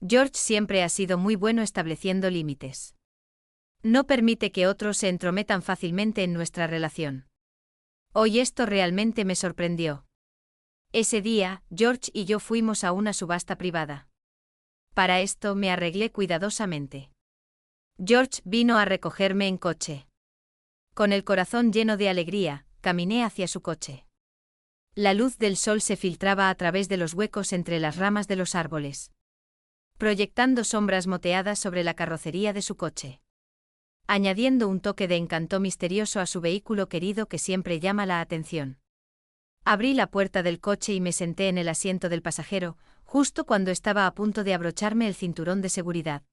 George siempre ha sido muy bueno estableciendo límites. No permite que otros se entrometan fácilmente en nuestra relación. Hoy esto realmente me sorprendió. Ese día, George y yo fuimos a una subasta privada. Para esto me arreglé cuidadosamente. George vino a recogerme en coche. Con el corazón lleno de alegría, caminé hacia su coche. La luz del sol se filtraba a través de los huecos entre las ramas de los árboles, proyectando sombras moteadas sobre la carrocería de su coche, añadiendo un toque de encanto misterioso a su vehículo querido que siempre llama la atención. Abrí la puerta del coche y me senté en el asiento del pasajero, justo cuando estaba a punto de abrocharme el cinturón de seguridad.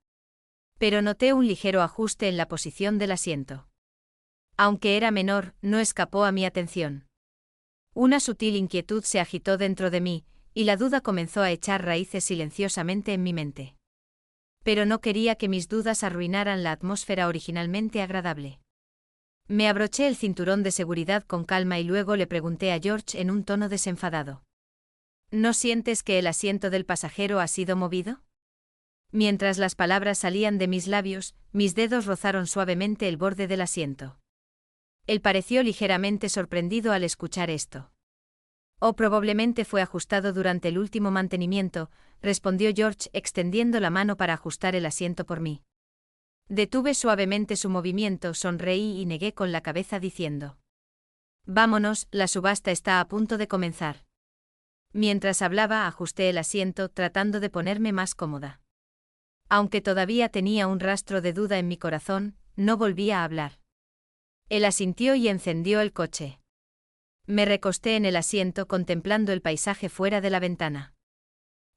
Pero noté un ligero ajuste en la posición del asiento. Aunque era menor, no escapó a mi atención. Una sutil inquietud se agitó dentro de mí, y la duda comenzó a echar raíces silenciosamente en mi mente. Pero no quería que mis dudas arruinaran la atmósfera originalmente agradable. Me abroché el cinturón de seguridad con calma y luego le pregunté a George en un tono desenfadado. ¿No sientes que el asiento del pasajero ha sido movido? Mientras las palabras salían de mis labios, mis dedos rozaron suavemente el borde del asiento. Él pareció ligeramente sorprendido al escuchar esto. «O probablemente fue ajustado durante el último mantenimiento», respondió George extendiendo la mano para ajustar el asiento por mí. Detuve suavemente su movimiento, sonreí y negué con la cabeza diciendo: «Vámonos, la subasta está a punto de comenzar». Mientras hablaba, ajusté el asiento, tratando de ponerme más cómoda. Aunque todavía tenía un rastro de duda en mi corazón, no volví a hablar. Él asintió y encendió el coche. Me recosté en el asiento contemplando el paisaje fuera de la ventana.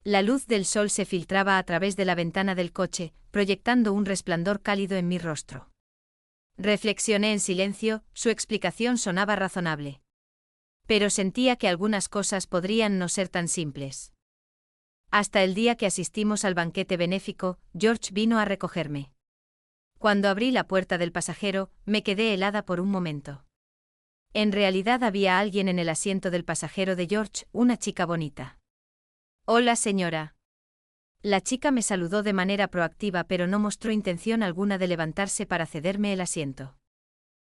La luz del sol se filtraba a través de la ventana del coche, proyectando un resplandor cálido en mi rostro. Reflexioné en silencio, su explicación sonaba razonable. Pero sentía que algunas cosas podrían no ser tan simples. Hasta el día que asistimos al banquete benéfico, George vino a recogerme. Cuando abrí la puerta del pasajero, me quedé helada por un momento. En realidad había alguien en el asiento del pasajero de George, una chica bonita. «Hola, señora». La chica me saludó de manera proactiva, pero no mostró intención alguna de levantarse para cederme el asiento.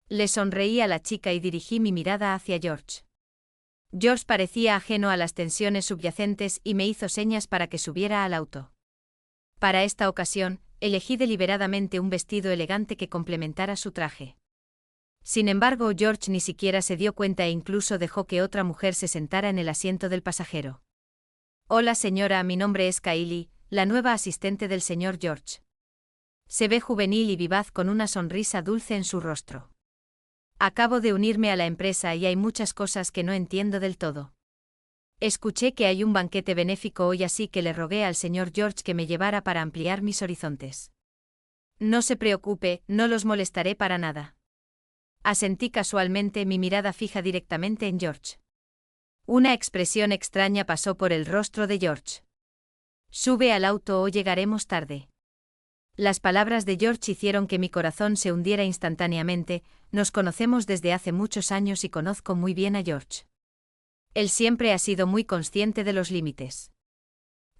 Le sonreí a la chica y dirigí mi mirada hacia George. George parecía ajeno a las tensiones subyacentes y me hizo señas para que subiera al auto. Para esta ocasión, elegí deliberadamente un vestido elegante que complementara su traje. Sin embargo, George ni siquiera se dio cuenta e incluso dejó que otra mujer se sentara en el asiento del pasajero. «Hola, señora, mi nombre es Kylie, la nueva asistente del señor George». Se ve juvenil y vivaz con una sonrisa dulce en su rostro. «Acabo de unirme a la empresa y hay muchas cosas que no entiendo del todo. Escuché que hay un banquete benéfico hoy, así que le rogué al señor George que me llevara para ampliar mis horizontes». «No se preocupe, no los molestaré para nada». Asentí casualmente, mi mirada fija directamente en George. Una expresión extraña pasó por el rostro de George. «Sube al auto o llegaremos tarde». Las palabras de George hicieron que mi corazón se hundiera instantáneamente. Nos conocemos desde hace muchos años y conozco muy bien a George. Él siempre ha sido muy consciente de los límites.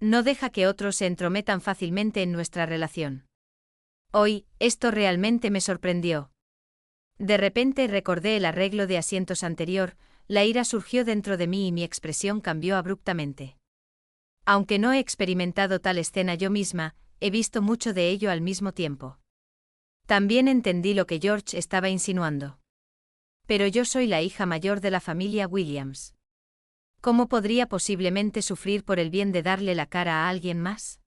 No deja que otros se entrometan fácilmente en nuestra relación. Hoy, esto realmente me sorprendió. De repente recordé el arreglo de asientos anterior, la ira surgió dentro de mí y mi expresión cambió abruptamente. Aunque no he experimentado tal escena yo misma, he visto mucho de ello al mismo tiempo. También entendí lo que George estaba insinuando. Pero yo soy la hija mayor de la familia Williams. ¿Cómo podría posiblemente sufrir por el bien de darle la cara a alguien más?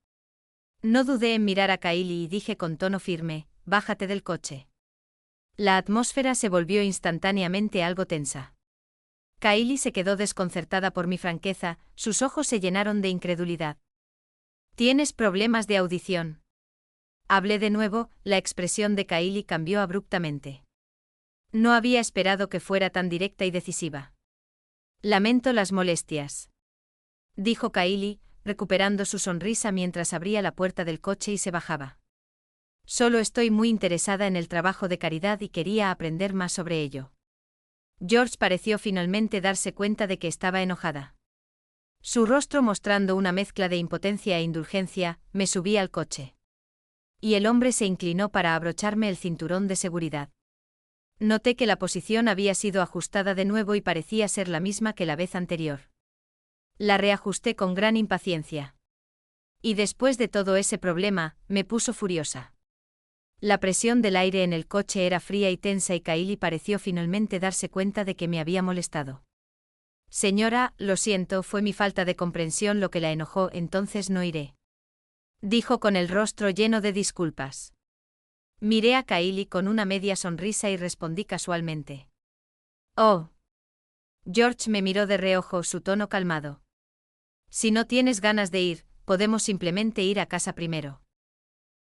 No dudé en mirar a Kylie y dije con tono firme: «Bájate del coche». La atmósfera se volvió instantáneamente algo tensa. Kylie se quedó desconcertada por mi franqueza, sus ojos se llenaron de incredulidad. «¿Tienes problemas de audición?». Hablé de nuevo, la expresión de Kylie cambió abruptamente. No había esperado que fuera tan directa y decisiva. «Lamento las molestias», dijo Kylie, recuperando su sonrisa mientras abría la puerta del coche y se bajaba. «Solo estoy muy interesada en el trabajo de caridad y quería aprender más sobre ello». George pareció finalmente darse cuenta de que estaba enojada. Su rostro mostrando una mezcla de impotencia e indulgencia, me subí al coche. Y el hombre se inclinó para abrocharme el cinturón de seguridad. Noté que la posición había sido ajustada de nuevo y parecía ser la misma que la vez anterior. La reajusté con gran impaciencia. Y después de todo ese problema, me puso furiosa. La presión del aire en el coche era fría y tensa y Kylie pareció finalmente darse cuenta de que me había molestado. Señora, lo siento, fue mi falta de comprensión lo que la enojó, entonces no iré. Dijo con el rostro lleno de disculpas. Miré a Kylie con una media sonrisa y respondí casualmente. Oh. George me miró de reojo, su tono calmado. Si no tienes ganas de ir, podemos simplemente ir a casa primero.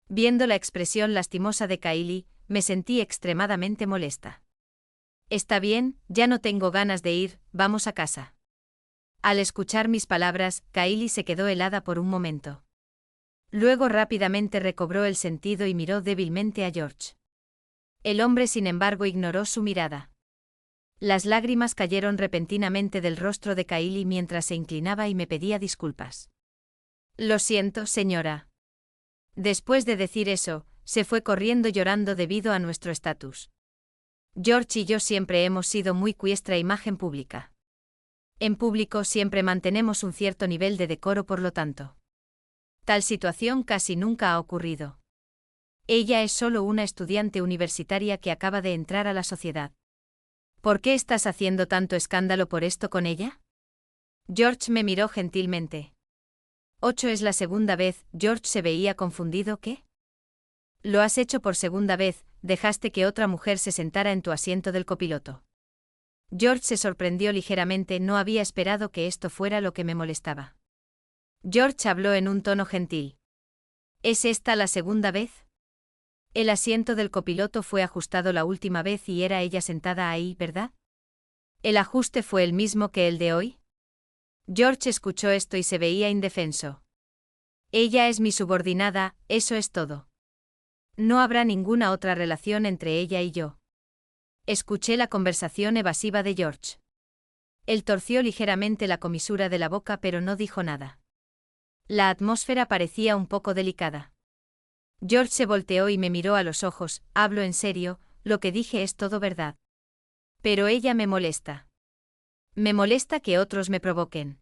Viendo la expresión lastimosa de Kylie, me sentí extremadamente molesta. Está bien, ya no tengo ganas de ir, vamos a casa. Al escuchar mis palabras, Kylie se quedó helada por un momento. Luego rápidamente recobró el sentido y miró débilmente a George. El hombre, sin embargo, ignoró su mirada. Las lágrimas cayeron repentinamente del rostro de Kylie mientras se inclinaba y me pedía disculpas. Lo siento, señora. Después de decir eso, se fue corriendo llorando debido a nuestro estatus. George y yo siempre hemos sido muy nuestra imagen pública. En público siempre mantenemos un cierto nivel de decoro, por lo tanto. Tal situación casi nunca ha ocurrido. Ella es solo una estudiante universitaria que acaba de entrar a la sociedad. ¿Por qué estás haciendo tanto escándalo por esto con ella? George me miró gentilmente. 8 es la segunda vez. George se veía confundido. ¿Qué? Lo has hecho por segunda vez, dejaste que otra mujer se sentara en tu asiento del copiloto. George se sorprendió ligeramente, no había esperado que esto fuera lo que me molestaba. George habló en un tono gentil. ¿Es esta la segunda vez? El asiento del copiloto fue ajustado la última vez y era ella sentada ahí, ¿verdad? ¿El ajuste fue el mismo que el de hoy? George escuchó esto y se veía indefenso. Ella es mi subordinada, eso es todo. No habrá ninguna otra relación entre ella y yo. Escuché la conversación evasiva de George. Él torció ligeramente la comisura de la boca pero no dijo nada. La atmósfera parecía un poco delicada. George se volteó y me miró a los ojos. Hablo en serio, lo que dije es todo verdad. Pero ella me molesta. Me molesta que otros me provoquen.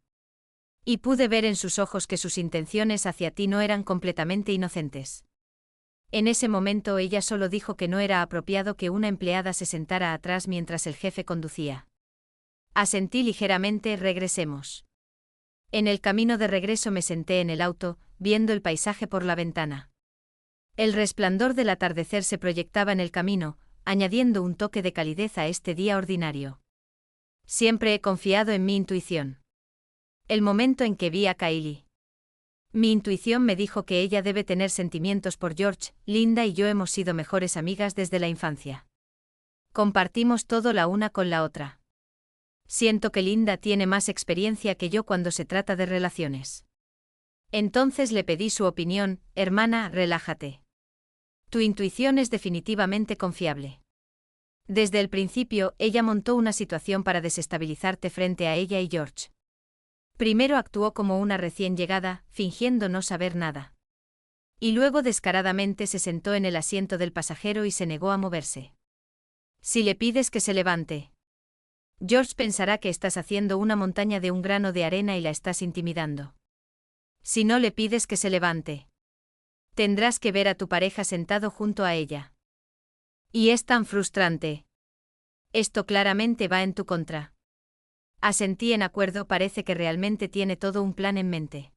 Y pude ver en sus ojos que sus intenciones hacia ti no eran completamente inocentes. En ese momento ella solo dijo que no era apropiado que una empleada se sentara atrás mientras el jefe conducía. Asentí ligeramente. Regresemos. En el camino de regreso me senté en el auto, viendo el paisaje por la ventana. El resplandor del atardecer se proyectaba en el camino, añadiendo un toque de calidez a este día ordinario. Siempre he confiado en mi intuición. El momento en que vi a Kylie. Mi intuición me dijo que ella debe tener sentimientos por George. Linda y yo hemos sido mejores amigas desde la infancia. Compartimos todo la una con la otra. Siento que Linda tiene más experiencia que yo cuando se trata de relaciones. Entonces le pedí su opinión. Hermana, relájate. Tu intuición es definitivamente confiable. Desde el principio, ella montó una situación para desestabilizarte frente a ella y George. Primero actuó como una recién llegada, fingiendo no saber nada. Y luego descaradamente se sentó en el asiento del pasajero y se negó a moverse. Si le pides que se levante, George pensará que estás haciendo una montaña de un grano de arena y la estás intimidando. Si no le pides que se levante, tendrás que ver a tu pareja sentado junto a ella. Y es tan frustrante. Esto claramente va en tu contra. Asentí en acuerdo, parece que realmente tiene todo un plan en mente.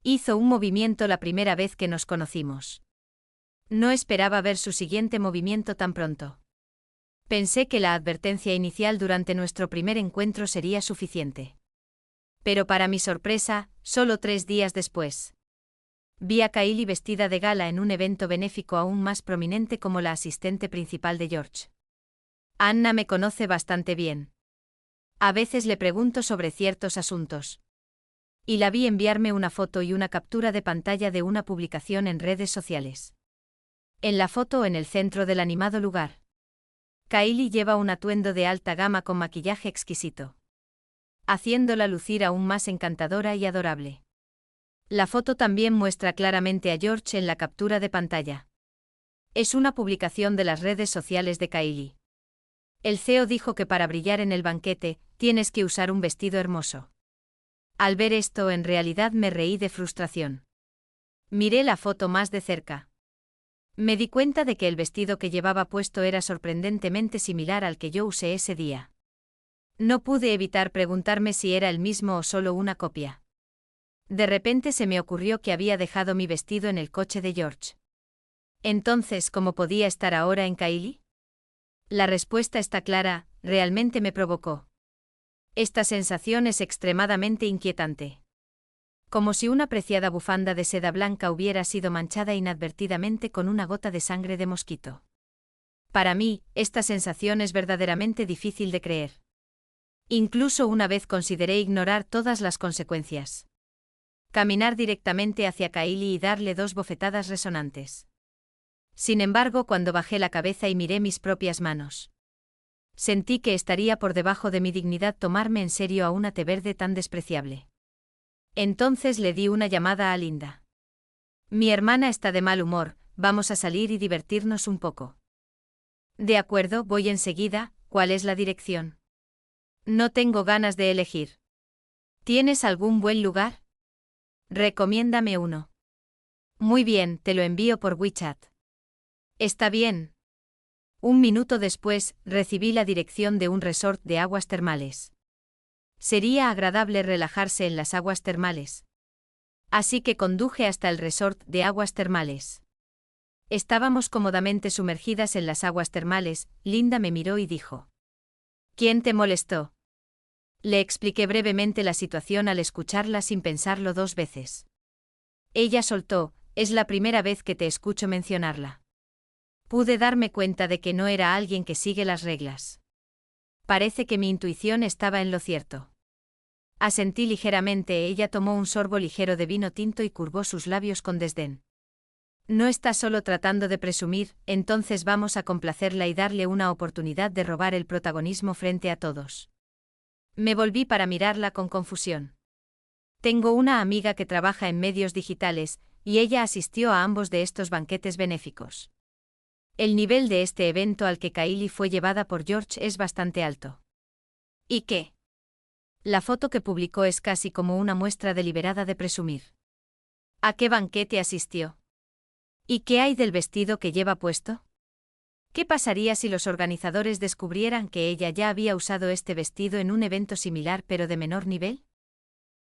Hizo un movimiento la primera vez que nos conocimos. No esperaba ver su siguiente movimiento tan pronto. Pensé que la advertencia inicial durante nuestro primer encuentro sería suficiente. Pero para mi sorpresa, solo 3 días después, vi a Kylie vestida de gala en un evento benéfico aún más prominente como la asistente principal de George. Anna me conoce bastante bien. A veces le pregunto sobre ciertos asuntos. Y la vi enviarme una foto y una captura de pantalla de una publicación en redes sociales. En la foto, en el centro del animado lugar, Kylie lleva un atuendo de alta gama con maquillaje exquisito. haciéndola lucir aún más encantadora y adorable. La foto también muestra claramente a George en la captura de pantalla. Es una publicación de las redes sociales de Kylie. El CEO dijo que para brillar en el banquete, tienes que usar un vestido hermoso. Al ver esto, en realidad me reí de frustración. Miré la foto más de cerca. Me di cuenta de que el vestido que llevaba puesto era sorprendentemente similar al que yo usé ese día. No pude evitar preguntarme si era el mismo o solo una copia. De repente se me ocurrió que había dejado mi vestido en el coche de George. Entonces, ¿cómo podía estar ahora en Kylie? La respuesta está clara, realmente me provocó. Esta sensación es extremadamente inquietante. Como si una preciada bufanda de seda blanca hubiera sido manchada inadvertidamente con una gota de sangre de mosquito. Para mí, esta sensación es verdaderamente difícil de creer. Incluso una vez consideré ignorar todas las consecuencias. Caminar directamente hacia Kylie y darle 2 bofetadas resonantes. Sin embargo, cuando bajé la cabeza y miré mis propias manos, sentí que estaría por debajo de mi dignidad tomarme en serio a una té verde tan despreciable. Entonces le di una llamada a Linda. Mi hermana está de mal humor, vamos a salir y divertirnos un poco. De acuerdo, voy enseguida, ¿cuál es la dirección? No tengo ganas de elegir. ¿Tienes algún buen lugar? Recomiéndame uno. Muy bien, te lo envío por WeChat. Está bien. Un minuto después, recibí la dirección de un resort de aguas termales. Sería agradable relajarse en las aguas termales. Así que conduje hasta el resort de aguas termales. Estábamos cómodamente sumergidas en las aguas termales. Linda me miró y dijo: ¿Quién te molestó? Le expliqué brevemente la situación al escucharla sin pensarlo 2 veces. Ella soltó: es la primera vez que te escucho mencionarla. Pude darme cuenta de que no era alguien que sigue las reglas. Parece que mi intuición estaba en lo cierto. Asentí ligeramente. Ella tomó un sorbo ligero de vino tinto y curvó sus labios con desdén. No está solo tratando de presumir, entonces vamos a complacerla y darle una oportunidad de robar el protagonismo frente a todos. Me volví para mirarla con confusión. Tengo una amiga que trabaja en medios digitales, y ella asistió a ambos de estos banquetes benéficos. El nivel de este evento al que Kylie fue llevada por George es bastante alto. ¿Y qué? La foto que publicó es casi como una muestra deliberada de presumir. ¿A qué banquete asistió? ¿Y qué hay del vestido que lleva puesto? ¿Qué pasaría si los organizadores descubrieran que ella ya había usado este vestido en un evento similar pero de menor nivel?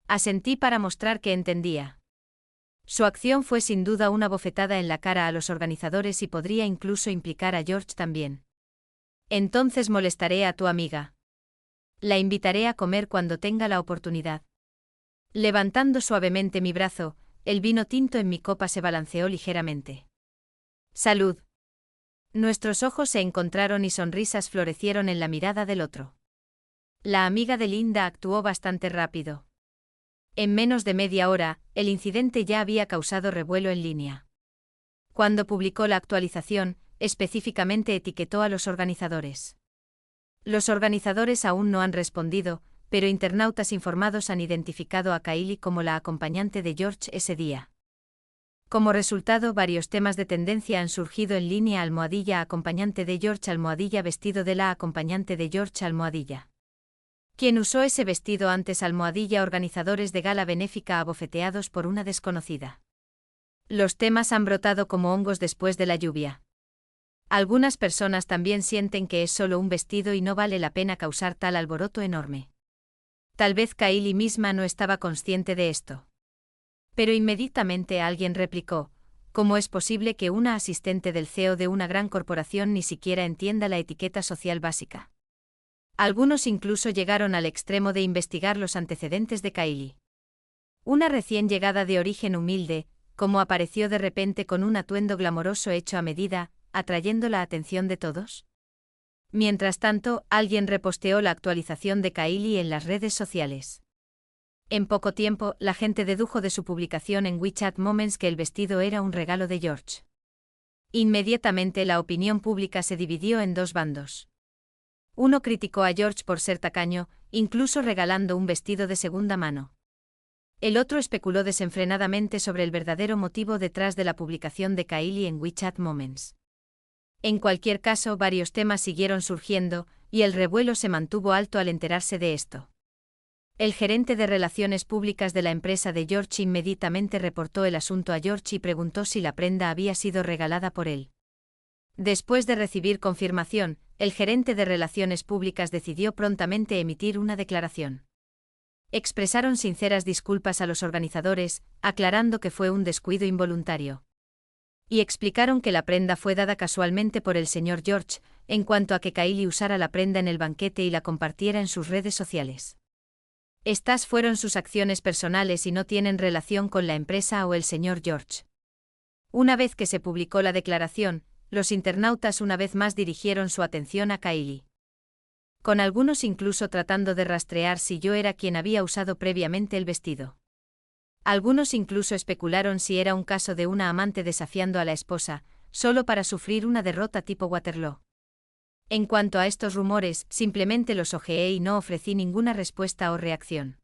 Asentí para mostrar que entendía. Su acción fue sin duda una bofetada en la cara a los organizadores y podría incluso implicar a George también. Entonces molestaré a tu amiga. La invitaré a comer cuando tenga la oportunidad. Levantando suavemente mi brazo, el vino tinto en mi copa se balanceó ligeramente. Salud. Nuestros ojos se encontraron y sonrisas florecieron en la mirada del otro. La amiga de Linda actuó bastante rápido. En menos de media hora, el incidente ya había causado revuelo en línea. Cuando publicó la actualización, específicamente etiquetó a los organizadores. Los organizadores aún no han respondido, pero internautas informados han identificado a Kylie como la acompañante de George ese día. Como resultado, varios temas de tendencia han surgido en línea: acompañante de George, vestido de la acompañante de George, ¿Quién usó ese vestido antes? Organizadores de gala benéfica abofeteados por una desconocida. Los temas han brotado como hongos después de la lluvia. Algunas personas también sienten que es solo un vestido y no vale la pena causar tal alboroto enorme. Tal vez Kylie misma no estaba consciente de esto. Pero inmediatamente alguien replicó: ¿cómo es posible que una asistente del CEO de una gran corporación ni siquiera entienda la etiqueta social básica? Algunos incluso llegaron al extremo de investigar los antecedentes de Kylie. Una recién llegada de origen humilde, ¿cómo apareció de repente con un atuendo glamoroso hecho a medida, atrayendo la atención de todos? Mientras tanto, alguien reposteó la actualización de Kylie en las redes sociales. En poco tiempo, la gente dedujo de su publicación en WeChat Moments que el vestido era un regalo de George. Inmediatamente la opinión pública se dividió en 2 bandos. Uno criticó a George por ser tacaño, incluso regalando un vestido de segunda mano. El otro especuló desenfrenadamente sobre el verdadero motivo detrás de la publicación de Kylie en WeChat Moments. En cualquier caso, varios temas siguieron surgiendo, y el revuelo se mantuvo alto al enterarse de esto. El gerente de relaciones públicas de la empresa de George inmediatamente reportó el asunto a George y preguntó si la prenda había sido regalada por él. Después de recibir confirmación, el gerente de relaciones públicas decidió prontamente emitir una declaración. Expresaron sinceras disculpas a los organizadores, aclarando que fue un descuido involuntario. Y explicaron que la prenda fue dada casualmente por el señor George, en cuanto a que Kylie usara la prenda en el banquete y la compartiera en sus redes sociales. Estas fueron sus acciones personales y no tienen relación con la empresa o el señor George. Una vez que se publicó la declaración, los internautas una vez más dirigieron su atención a Kylie. Con algunos incluso tratando de rastrear si yo era quien había usado previamente el vestido. Algunos incluso especularon si era un caso de una amante desafiando a la esposa, solo para sufrir una derrota tipo Waterloo. En cuanto a estos rumores, simplemente los ojeé y no ofrecí ninguna respuesta o reacción.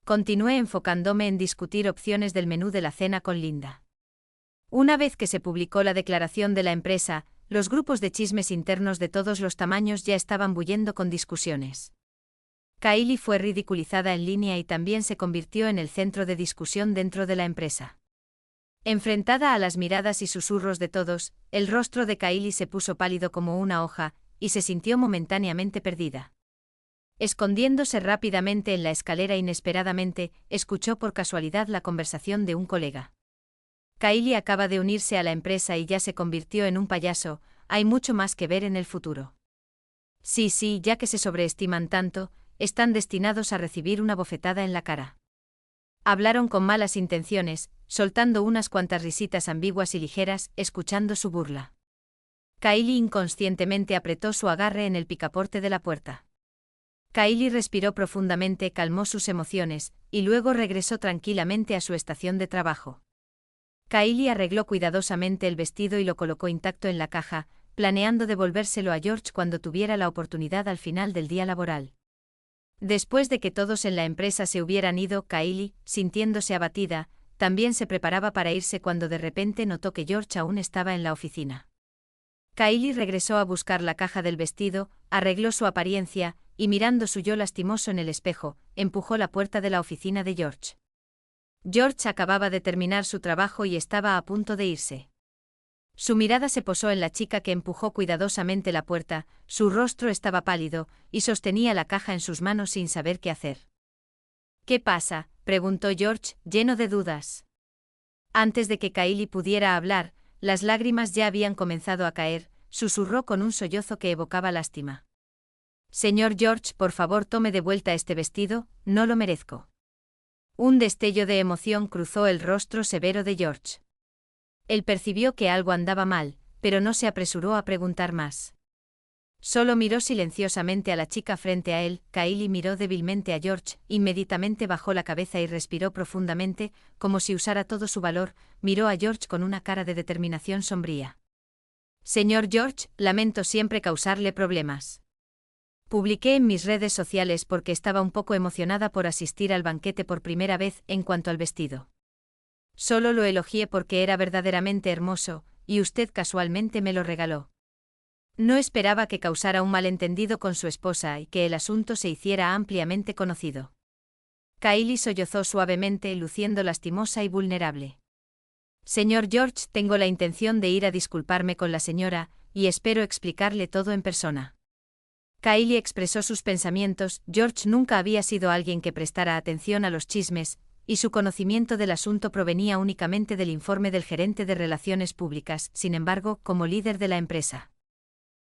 Continué enfocándome en discutir opciones del menú de la cena con Linda. Una vez que se publicó la declaración de la empresa, los grupos de chismes internos de todos los tamaños ya estaban bullendo con discusiones. Kylie fue ridiculizada en línea y también se convirtió en el centro de discusión dentro de la empresa. Enfrentada a las miradas y susurros de todos, el rostro de Kylie se puso pálido como una hoja, y se sintió momentáneamente perdida. Escondiéndose rápidamente en la escalera inesperadamente, escuchó por casualidad la conversación de un colega. Kylie acaba de unirse a la empresa y ya se convirtió en un payaso, hay mucho más que ver en el futuro. Sí, ya que se sobreestiman tanto, están destinados a recibir una bofetada en la cara. Hablaron con malas intenciones, soltando unas cuantas risitas ambiguas y ligeras, escuchando su burla. Kylie inconscientemente apretó su agarre en el picaporte de la puerta. Kylie respiró profundamente, calmó sus emociones, y luego regresó tranquilamente a su estación de trabajo. Kylie arregló cuidadosamente el vestido y lo colocó intacto en la caja, planeando devolvérselo a George cuando tuviera la oportunidad al final del día laboral. Después de que todos en la empresa se hubieran ido, Kylie, sintiéndose abatida, también se preparaba para irse cuando de repente notó que George aún estaba en la oficina. Kylie regresó a buscar la caja del vestido, arregló su apariencia, y mirando su yo lastimoso en el espejo, empujó la puerta de la oficina de George. George acababa de terminar su trabajo y estaba a punto de irse. Su mirada se posó en la chica que empujó cuidadosamente la puerta, su rostro estaba pálido, y sostenía la caja en sus manos sin saber qué hacer. ¿Qué pasa?, preguntó George, lleno de dudas. Antes de que Kylie pudiera hablar, las lágrimas ya habían comenzado a caer, susurró con un sollozo que evocaba lástima. Señor George, por favor tome de vuelta este vestido, no lo merezco. Un destello de emoción cruzó el rostro severo de George. Él percibió que algo andaba mal, pero no se apresuró a preguntar más. Solo miró silenciosamente a la chica frente a él. Kylie miró débilmente a George, inmediatamente bajó la cabeza y respiró profundamente, como si usara todo su valor, miró a George con una cara de determinación sombría. Señor George, lamento siempre causarle problemas. Publiqué en mis redes sociales porque estaba un poco emocionada por asistir al banquete por primera vez en cuanto al vestido. Solo lo elogié porque era verdaderamente hermoso, y usted casualmente me lo regaló. No esperaba que causara un malentendido con su esposa y que el asunto se hiciera ampliamente conocido. Kylie sollozó suavemente, luciendo lastimosa y vulnerable. Señor George, tengo la intención de ir a disculparme con la señora, y espero explicarle todo en persona. Kylie expresó sus pensamientos. George nunca había sido alguien que prestara atención a los chismes, y su conocimiento del asunto provenía únicamente del informe del gerente de relaciones públicas. Sin embargo, como líder de la empresa,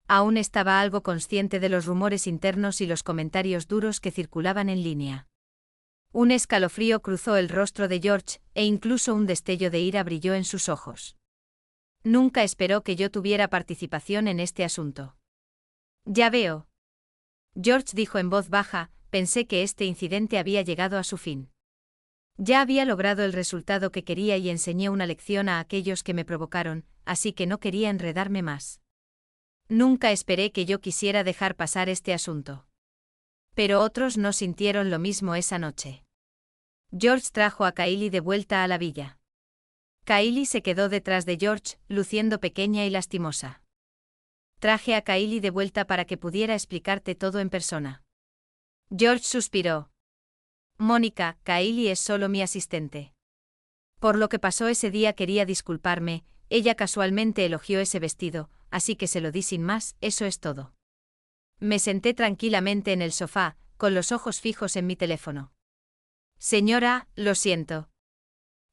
aún estaba algo consciente de los rumores internos y los comentarios duros que circulaban en línea. Un escalofrío cruzó el rostro de George, e incluso un destello de ira brilló en sus ojos. Nunca esperó que yo tuviera participación en este asunto. Ya veo. George dijo en voz baja, pensé que este incidente había llegado a su fin. Ya había logrado el resultado que quería y enseñé una lección a aquellos que me provocaron, así que no quería enredarme más. Nunca esperé que yo quisiera dejar pasar este asunto. Pero otros no sintieron lo mismo esa noche. George trajo a Kylie de vuelta a la villa. Kylie se quedó detrás de George, luciendo pequeña y lastimosa. Traje a Kylie de vuelta para que pudiera explicarte todo en persona. George suspiró. Mónica, Kylie es solo mi asistente. Por lo que pasó ese día quería disculparme, ella casualmente elogió ese vestido, así que se lo di sin más, eso es todo. Me senté tranquilamente en el sofá, con los ojos fijos en mi teléfono. Señora, lo siento.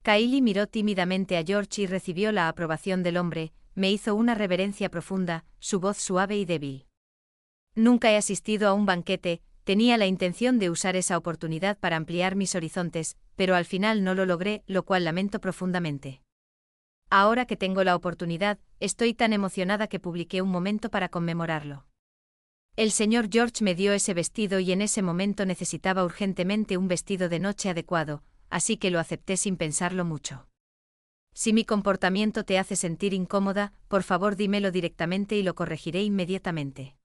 Kylie miró tímidamente a George y recibió la aprobación del hombre, me hizo una reverencia profunda, su voz suave y débil. Nunca he asistido a un banquete, tenía la intención de usar esa oportunidad para ampliar mis horizontes, pero al final no lo logré, lo cual lamento profundamente. Ahora que tengo la oportunidad, estoy tan emocionada que publiqué un momento para conmemorarlo. El señor George me dio ese vestido y en ese momento necesitaba urgentemente un vestido de noche adecuado, así que lo acepté sin pensarlo mucho. Si mi comportamiento te hace sentir incómoda, por favor dímelo directamente y lo corregiré inmediatamente.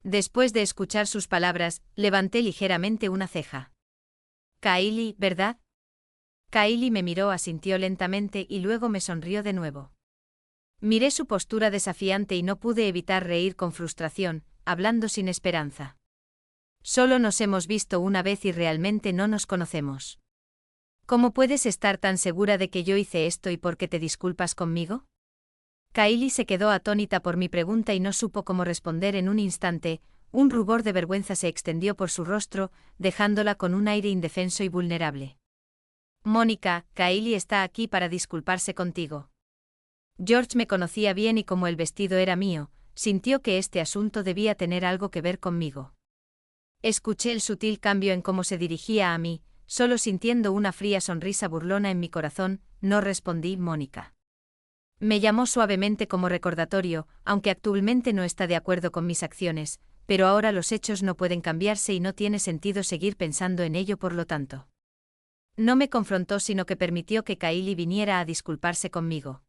Después de escuchar sus palabras, levanté ligeramente una ceja. Kylie, ¿verdad? Kylie me miró, asintió lentamente y luego me sonrió de nuevo. Miré su postura desafiante y no pude evitar reír con frustración, hablando sin esperanza. Solo nos hemos visto una vez y realmente no nos conocemos. ¿Cómo puedes estar tan segura de que yo hice esto y por qué te disculpas conmigo? Kylie se quedó atónita por mi pregunta y no supo cómo responder en un instante, un rubor de vergüenza se extendió por su rostro, dejándola con un aire indefenso y vulnerable. Mónica, Kylie está aquí para disculparse contigo. George me conocía bien y como el vestido era mío, sintió que este asunto debía tener algo que ver conmigo. Escuché el sutil cambio en cómo se dirigía a mí, solo sintiendo una fría sonrisa burlona en mi corazón, no respondí, Mónica. Me llamó suavemente como recordatorio, aunque actualmente no está de acuerdo con mis acciones, pero ahora los hechos no pueden cambiarse y no tiene sentido seguir pensando en ello por lo tanto. No me confrontó sino que permitió que Kylie viniera a disculparse conmigo.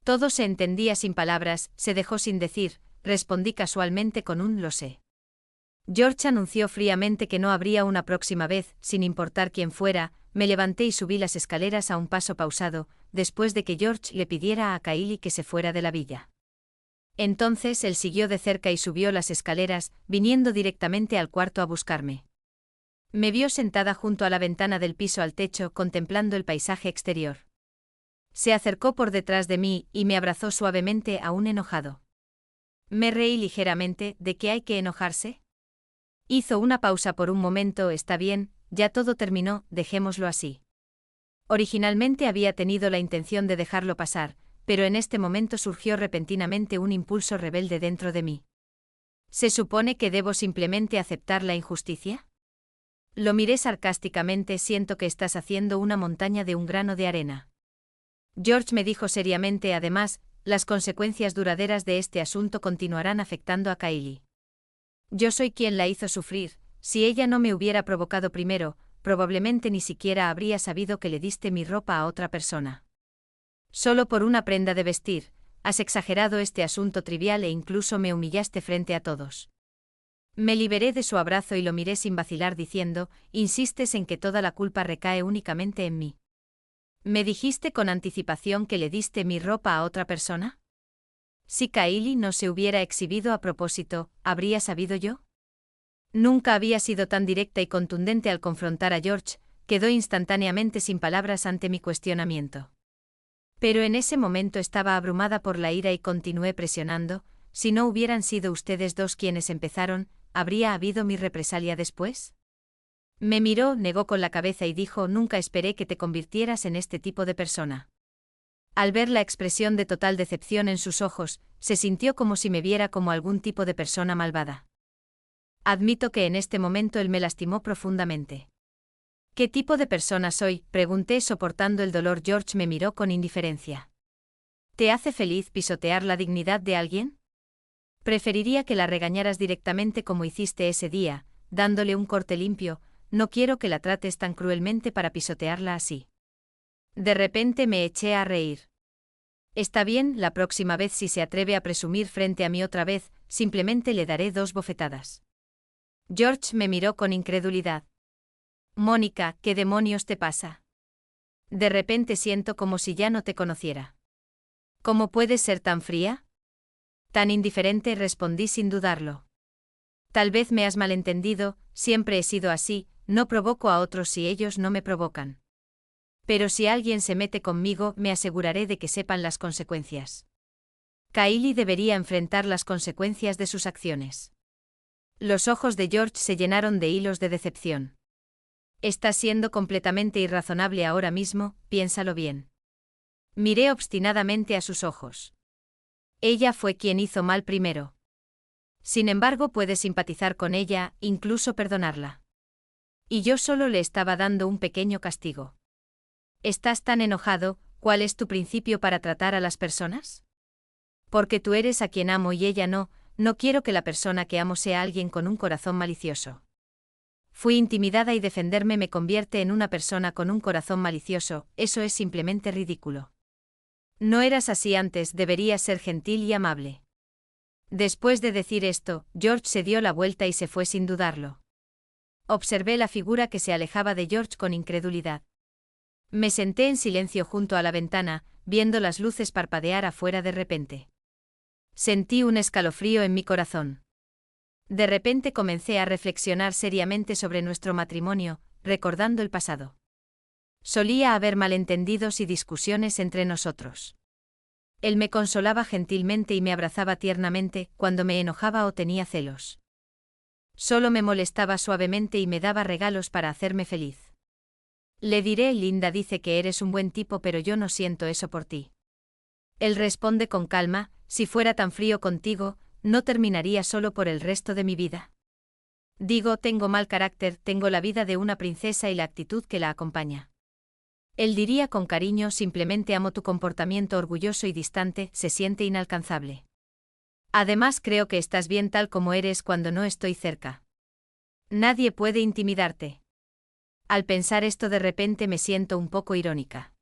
Todo se entendía sin palabras, se dejó sin decir, respondí casualmente con un lo sé. George anunció fríamente que no habría una próxima vez, sin importar quién fuera, me levanté y subí las escaleras a un paso pausado, después de que George le pidiera a Kylie que se fuera de la villa. Entonces él siguió de cerca y subió las escaleras, viniendo directamente al cuarto a buscarme. Me vio sentada junto a la ventana del piso al techo, contemplando el paisaje exterior. Se acercó por detrás de mí y me abrazó suavemente, aún enojado. Me reí ligeramente. ¿De qué hay que enojarse? Hizo una pausa por un momento. Está bien, ya todo terminó, dejémoslo así. Originalmente había tenido la intención de dejarlo pasar, pero en este momento surgió repentinamente un impulso rebelde dentro de mí. ¿Se supone que debo simplemente aceptar la injusticia? Lo miré sarcásticamente. Siento que estás haciendo una montaña de un grano de arena. George me dijo seriamente, además, las consecuencias duraderas de este asunto continuarán afectando a Kylie. Yo soy quien la hizo sufrir, si ella no me hubiera provocado primero, probablemente ni siquiera habría sabido que le diste mi ropa a otra persona. Solo por una prenda de vestir, has exagerado este asunto trivial e incluso me humillaste frente a todos. Me liberé de su abrazo y lo miré sin vacilar diciendo, ¿insistes en que toda la culpa recae únicamente en mí? ¿Me dijiste con anticipación que le diste mi ropa a otra persona? Si Kylie no se hubiera exhibido a propósito, ¿habría sabido yo? Nunca había sido tan directa y contundente al confrontar a George, quedó instantáneamente sin palabras ante mi cuestionamiento. Pero en ese momento estaba abrumada por la ira y continué presionando, si no hubieran sido ustedes dos quienes empezaron, ¿habría habido mi represalia después? Me miró, negó con la cabeza y dijo, nunca esperé que te convirtieras en este tipo de persona. Al ver la expresión de total decepción en sus ojos, se sintió como si me viera como algún tipo de persona malvada. Admito que en este momento él me lastimó profundamente. ¿Qué tipo de persona soy?, pregunté soportando el dolor. George me miró con indiferencia. ¿Te hace feliz pisotear la dignidad de alguien? Preferiría que la regañaras directamente como hiciste ese día, dándole un corte limpio. No quiero que la trates tan cruelmente para pisotearla así. De repente me eché a reír. Está bien, la próxima vez si se atreve a presumir frente a mí otra vez, simplemente le daré 2 bofetadas. George me miró con incredulidad. Mónica, ¿qué demonios te pasa? De repente siento como si ya no te conociera. ¿Cómo puedes ser tan fría? Tan indiferente, respondí sin dudarlo. Tal vez me has malentendido, siempre he sido así, no provoco a otros si ellos no me provocan. Pero si alguien se mete conmigo, me aseguraré de que sepan las consecuencias. Kylie debería enfrentar las consecuencias de sus acciones. Los ojos de George se llenaron de hilos de decepción. Estás siendo completamente irrazonable ahora mismo, piénsalo bien. Miré obstinadamente a sus ojos. Ella fue quien hizo mal primero. Sin embargo, puedes simpatizar con ella, incluso perdonarla. Y yo solo le estaba dando un pequeño castigo. ¿Estás tan enojado? ¿Cuál es tu principio para tratar a las personas? Porque tú eres a quien amo y ella no, no quiero que la persona que amo sea alguien con un corazón malicioso. Fui intimidada y defenderme me convierte en una persona con un corazón malicioso, eso es simplemente ridículo. No eras así antes, deberías ser gentil y amable. Después de decir esto, George se dio la vuelta y se fue sin dudarlo. Observé la figura que se alejaba de George con incredulidad. Me senté en silencio junto a la ventana, viendo las luces parpadear afuera de repente. Sentí un escalofrío en mi corazón. De repente comencé a reflexionar seriamente sobre nuestro matrimonio, recordando el pasado. Solía haber malentendidos y discusiones entre nosotros. Él me consolaba gentilmente y me abrazaba tiernamente cuando me enojaba o tenía celos. Solo me molestaba suavemente y me daba regalos para hacerme feliz. Le diré, Linda dice que eres un buen tipo, pero yo no siento eso por ti. Él responde con calma, si fuera tan frío contigo, no terminaría solo por el resto de mi vida. Digo, tengo mal carácter, tengo la vida de una princesa y la actitud que la acompaña. Él diría con cariño, simplemente amo tu comportamiento orgulloso y distante, se siente inalcanzable. Además creo que estás bien tal como eres cuando no estoy cerca. Nadie puede intimidarte. Al pensar esto de repente me siento un poco irónica.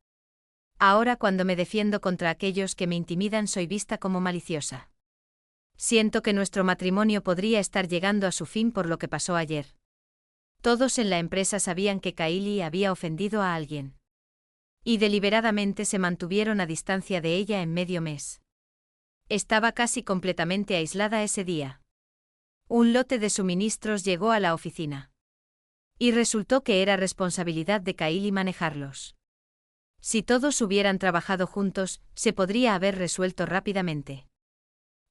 Ahora cuando me defiendo contra aquellos que me intimidan soy vista como maliciosa. Siento que nuestro matrimonio podría estar llegando a su fin por lo que pasó ayer. Todos en la empresa sabían que Kylie había ofendido a alguien. Y deliberadamente se mantuvieron a distancia de ella en medio mes. Estaba casi completamente aislada ese día. Un lote de suministros llegó a la oficina. Y resultó que era responsabilidad de Kylie manejarlos. Si todos hubieran trabajado juntos, se podría haber resuelto rápidamente.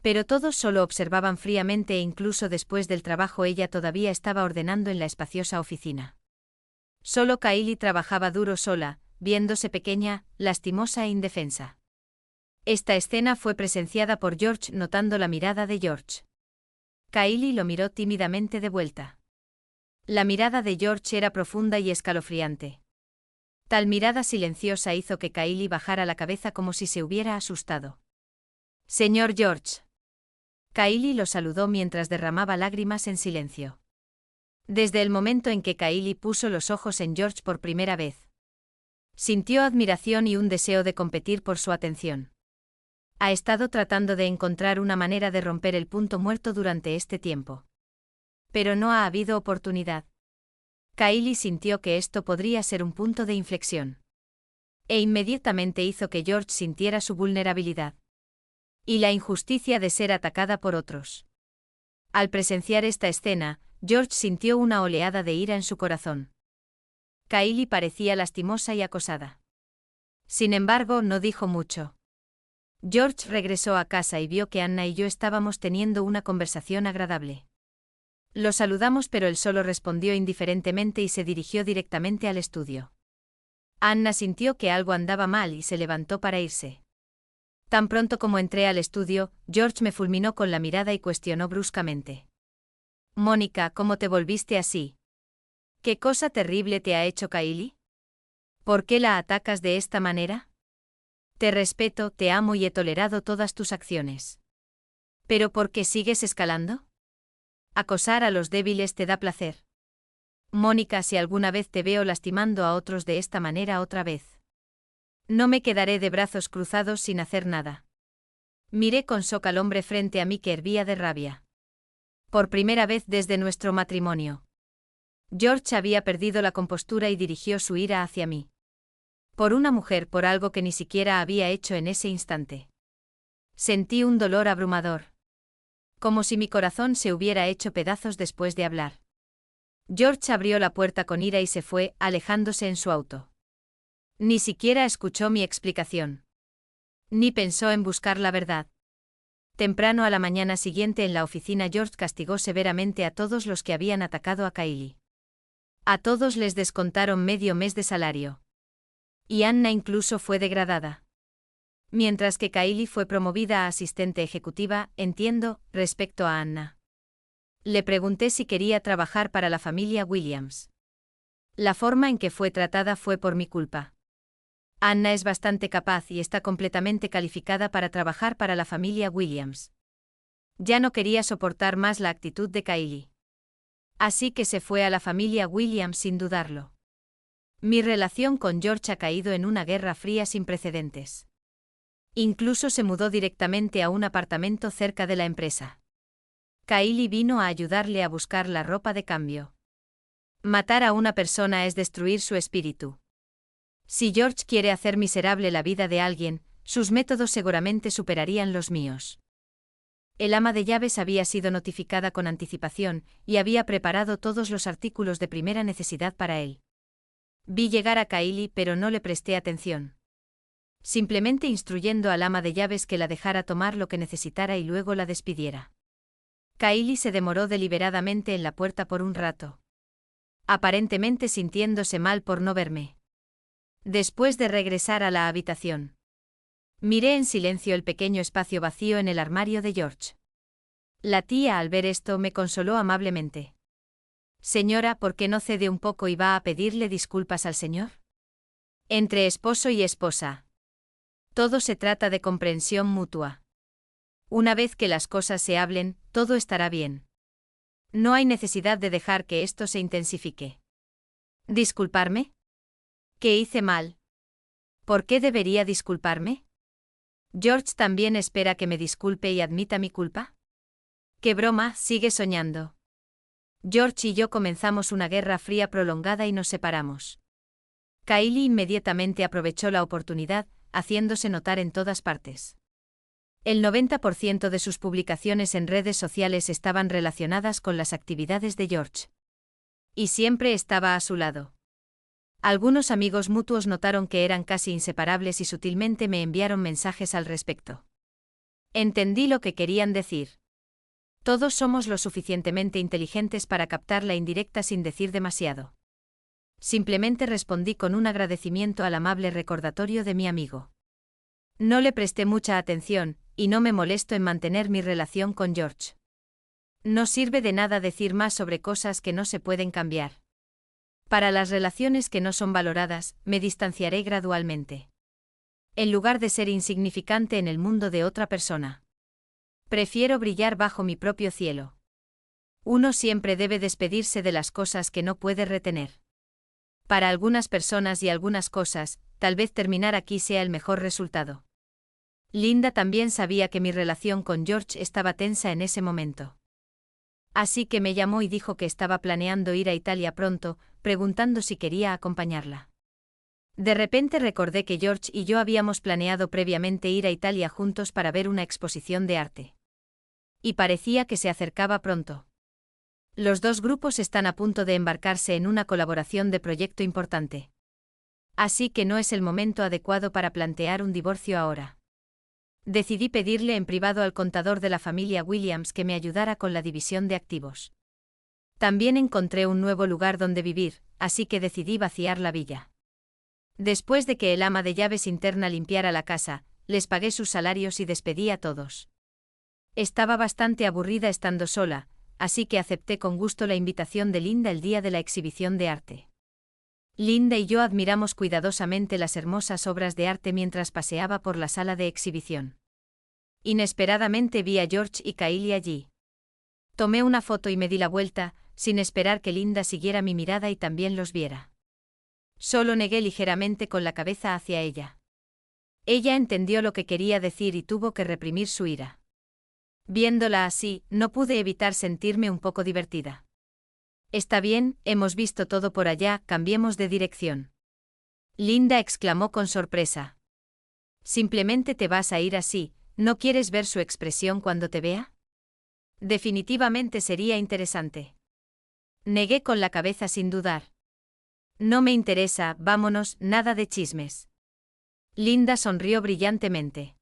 Pero todos solo observaban fríamente e incluso después del trabajo ella todavía estaba ordenando en la espaciosa oficina. Solo Kylie trabajaba duro sola, viéndose pequeña, lastimosa e indefensa. Esta escena fue presenciada por George notando la mirada de George. Kylie lo miró tímidamente de vuelta. La mirada de George era profunda y escalofriante. Tal mirada silenciosa hizo que Kylie bajara la cabeza como si se hubiera asustado. Señor George. Kylie lo saludó mientras derramaba lágrimas en silencio. Desde el momento en que Kylie puso los ojos en George por primera vez, sintió admiración y un deseo de competir por su atención. Ha estado tratando de encontrar una manera de romper el punto muerto durante este tiempo. Pero no ha habido oportunidad. Kylie sintió que esto podría ser un punto de inflexión. E inmediatamente hizo que George sintiera su vulnerabilidad. Y la injusticia de ser atacada por otros. Al presenciar esta escena, George sintió una oleada de ira en su corazón. Kylie parecía lastimosa y acosada. Sin embargo, no dijo mucho. George regresó a casa y vio que Anna y yo estábamos teniendo una conversación agradable. Lo saludamos, pero él solo respondió indiferentemente y se dirigió directamente al estudio. Anna sintió que algo andaba mal y se levantó para irse. Tan pronto como entré al estudio, George me fulminó con la mirada y cuestionó bruscamente. Mónica, ¿cómo te volviste así? ¿Qué cosa terrible te ha hecho Kylie? ¿Por qué la atacas de esta manera? Te respeto, te amo y he tolerado todas tus acciones. ¿Pero por qué sigues escalando? Acosar a los débiles te da placer. Mónica, si alguna vez te veo lastimando a otros de esta manera otra vez, no me quedaré de brazos cruzados sin hacer nada. Miré con shock al hombre frente a mí que hervía de rabia. Por primera vez desde nuestro matrimonio. George había perdido la compostura y dirigió su ira hacia mí. Por una mujer, por algo que ni siquiera había hecho en ese instante. Sentí un dolor abrumador. Como si mi corazón se hubiera hecho pedazos después de hablar. George abrió la puerta con ira y se fue, alejándose en su auto. Ni siquiera escuchó mi explicación. Ni pensó en buscar la verdad. Temprano a la mañana siguiente en la oficina George castigó severamente a todos los que habían atacado a Kylie. A todos les descontaron medio mes de salario. Y Anna incluso fue degradada. Mientras que Kylie fue promovida a asistente ejecutiva, entiendo, respecto a Anna. Le pregunté si quería trabajar para la familia Williams. La forma en que fue tratada fue por mi culpa. Anna es bastante capaz y está completamente calificada para trabajar para la familia Williams. Ya no quería soportar más la actitud de Kylie. Así que se fue a la familia Williams sin dudarlo. Mi relación con George ha caído en una guerra fría sin precedentes. Incluso se mudó directamente a un apartamento cerca de la empresa. Kylie vino a ayudarle a buscar la ropa de cambio. Matar a una persona es destruir su espíritu. Si George quiere hacer miserable la vida de alguien, sus métodos seguramente superarían los míos. El ama de llaves había sido notificada con anticipación y había preparado todos los artículos de primera necesidad para él. Vi llegar a Kylie pero no le presté atención. Simplemente instruyendo al ama de llaves que la dejara tomar lo que necesitara y luego la despidiera. Kylie se demoró deliberadamente en la puerta por un rato. Aparentemente sintiéndose mal por no verme. Después de regresar a la habitación. Miré en silencio el pequeño espacio vacío en el armario de George. La tía al ver esto me consoló amablemente. Señora, ¿por qué no cede un poco y va a pedirle disculpas al señor? Entre esposo y esposa. Todo se trata de comprensión mutua. Una vez que las cosas se hablen, todo estará bien. No hay necesidad de dejar que esto se intensifique. ¿Disculparme? ¿Qué hice mal? ¿Por qué debería disculparme? ¿George también espera que me disculpe y admita mi culpa? ¡Qué broma! Sigue soñando. George y yo comenzamos una guerra fría prolongada y nos separamos. Kylie inmediatamente aprovechó la oportunidad, haciéndose notar en todas partes. El 90% de sus publicaciones en redes sociales estaban relacionadas con las actividades de George. Y siempre estaba a su lado. Algunos amigos mutuos notaron que eran casi inseparables y sutilmente me enviaron mensajes al respecto. Entendí lo que querían decir. Todos somos lo suficientemente inteligentes para captar la indirecta sin decir demasiado. Simplemente respondí con un agradecimiento al amable recordatorio de mi amigo. No le presté mucha atención, y no me molesto en mantener mi relación con George. No sirve de nada decir más sobre cosas que no se pueden cambiar. Para las relaciones que no son valoradas, me distanciaré gradualmente. En lugar de ser insignificante en el mundo de otra persona. Prefiero brillar bajo mi propio cielo. Uno siempre debe despedirse de las cosas que no puede retener. Para algunas personas y algunas cosas, tal vez terminar aquí sea el mejor resultado. Linda también sabía que mi relación con George estaba tensa en ese momento. Así que me llamó y dijo que estaba planeando ir a Italia pronto, preguntando si quería acompañarla. De repente recordé que George y yo habíamos planeado previamente ir a Italia juntos para ver una exposición de arte. Y parecía que se acercaba pronto. Los dos grupos están a punto de embarcarse en una colaboración de proyecto importante. Así que no es el momento adecuado para plantear un divorcio ahora. Decidí pedirle en privado al contador de la familia Williams que me ayudara con la división de activos. También encontré un nuevo lugar donde vivir, así que decidí vaciar la villa. Después de que el ama de llaves interna limpiara la casa, les pagué sus salarios y despedí a todos. Estaba bastante aburrida estando sola, así que acepté con gusto la invitación de Linda el día de la exhibición de arte. Linda y yo admiramos cuidadosamente las hermosas obras de arte mientras paseaba por la sala de exhibición. Inesperadamente vi a George y Kylie allí. Tomé una foto y me di la vuelta, sin esperar que Linda siguiera mi mirada y también los viera. Solo negué ligeramente con la cabeza hacia ella. Ella entendió lo que quería decir y tuvo que reprimir su ira. Viéndola así, no pude evitar sentirme un poco divertida. Está bien, hemos visto todo por allá, cambiemos de dirección. Linda exclamó con sorpresa. ¿Simplemente te vas a ir así? ¿No quieres ver su expresión cuando te vea? Definitivamente sería interesante. Negué con la cabeza sin dudar. No me interesa, vámonos, nada de chismes. Linda sonrió brillantemente.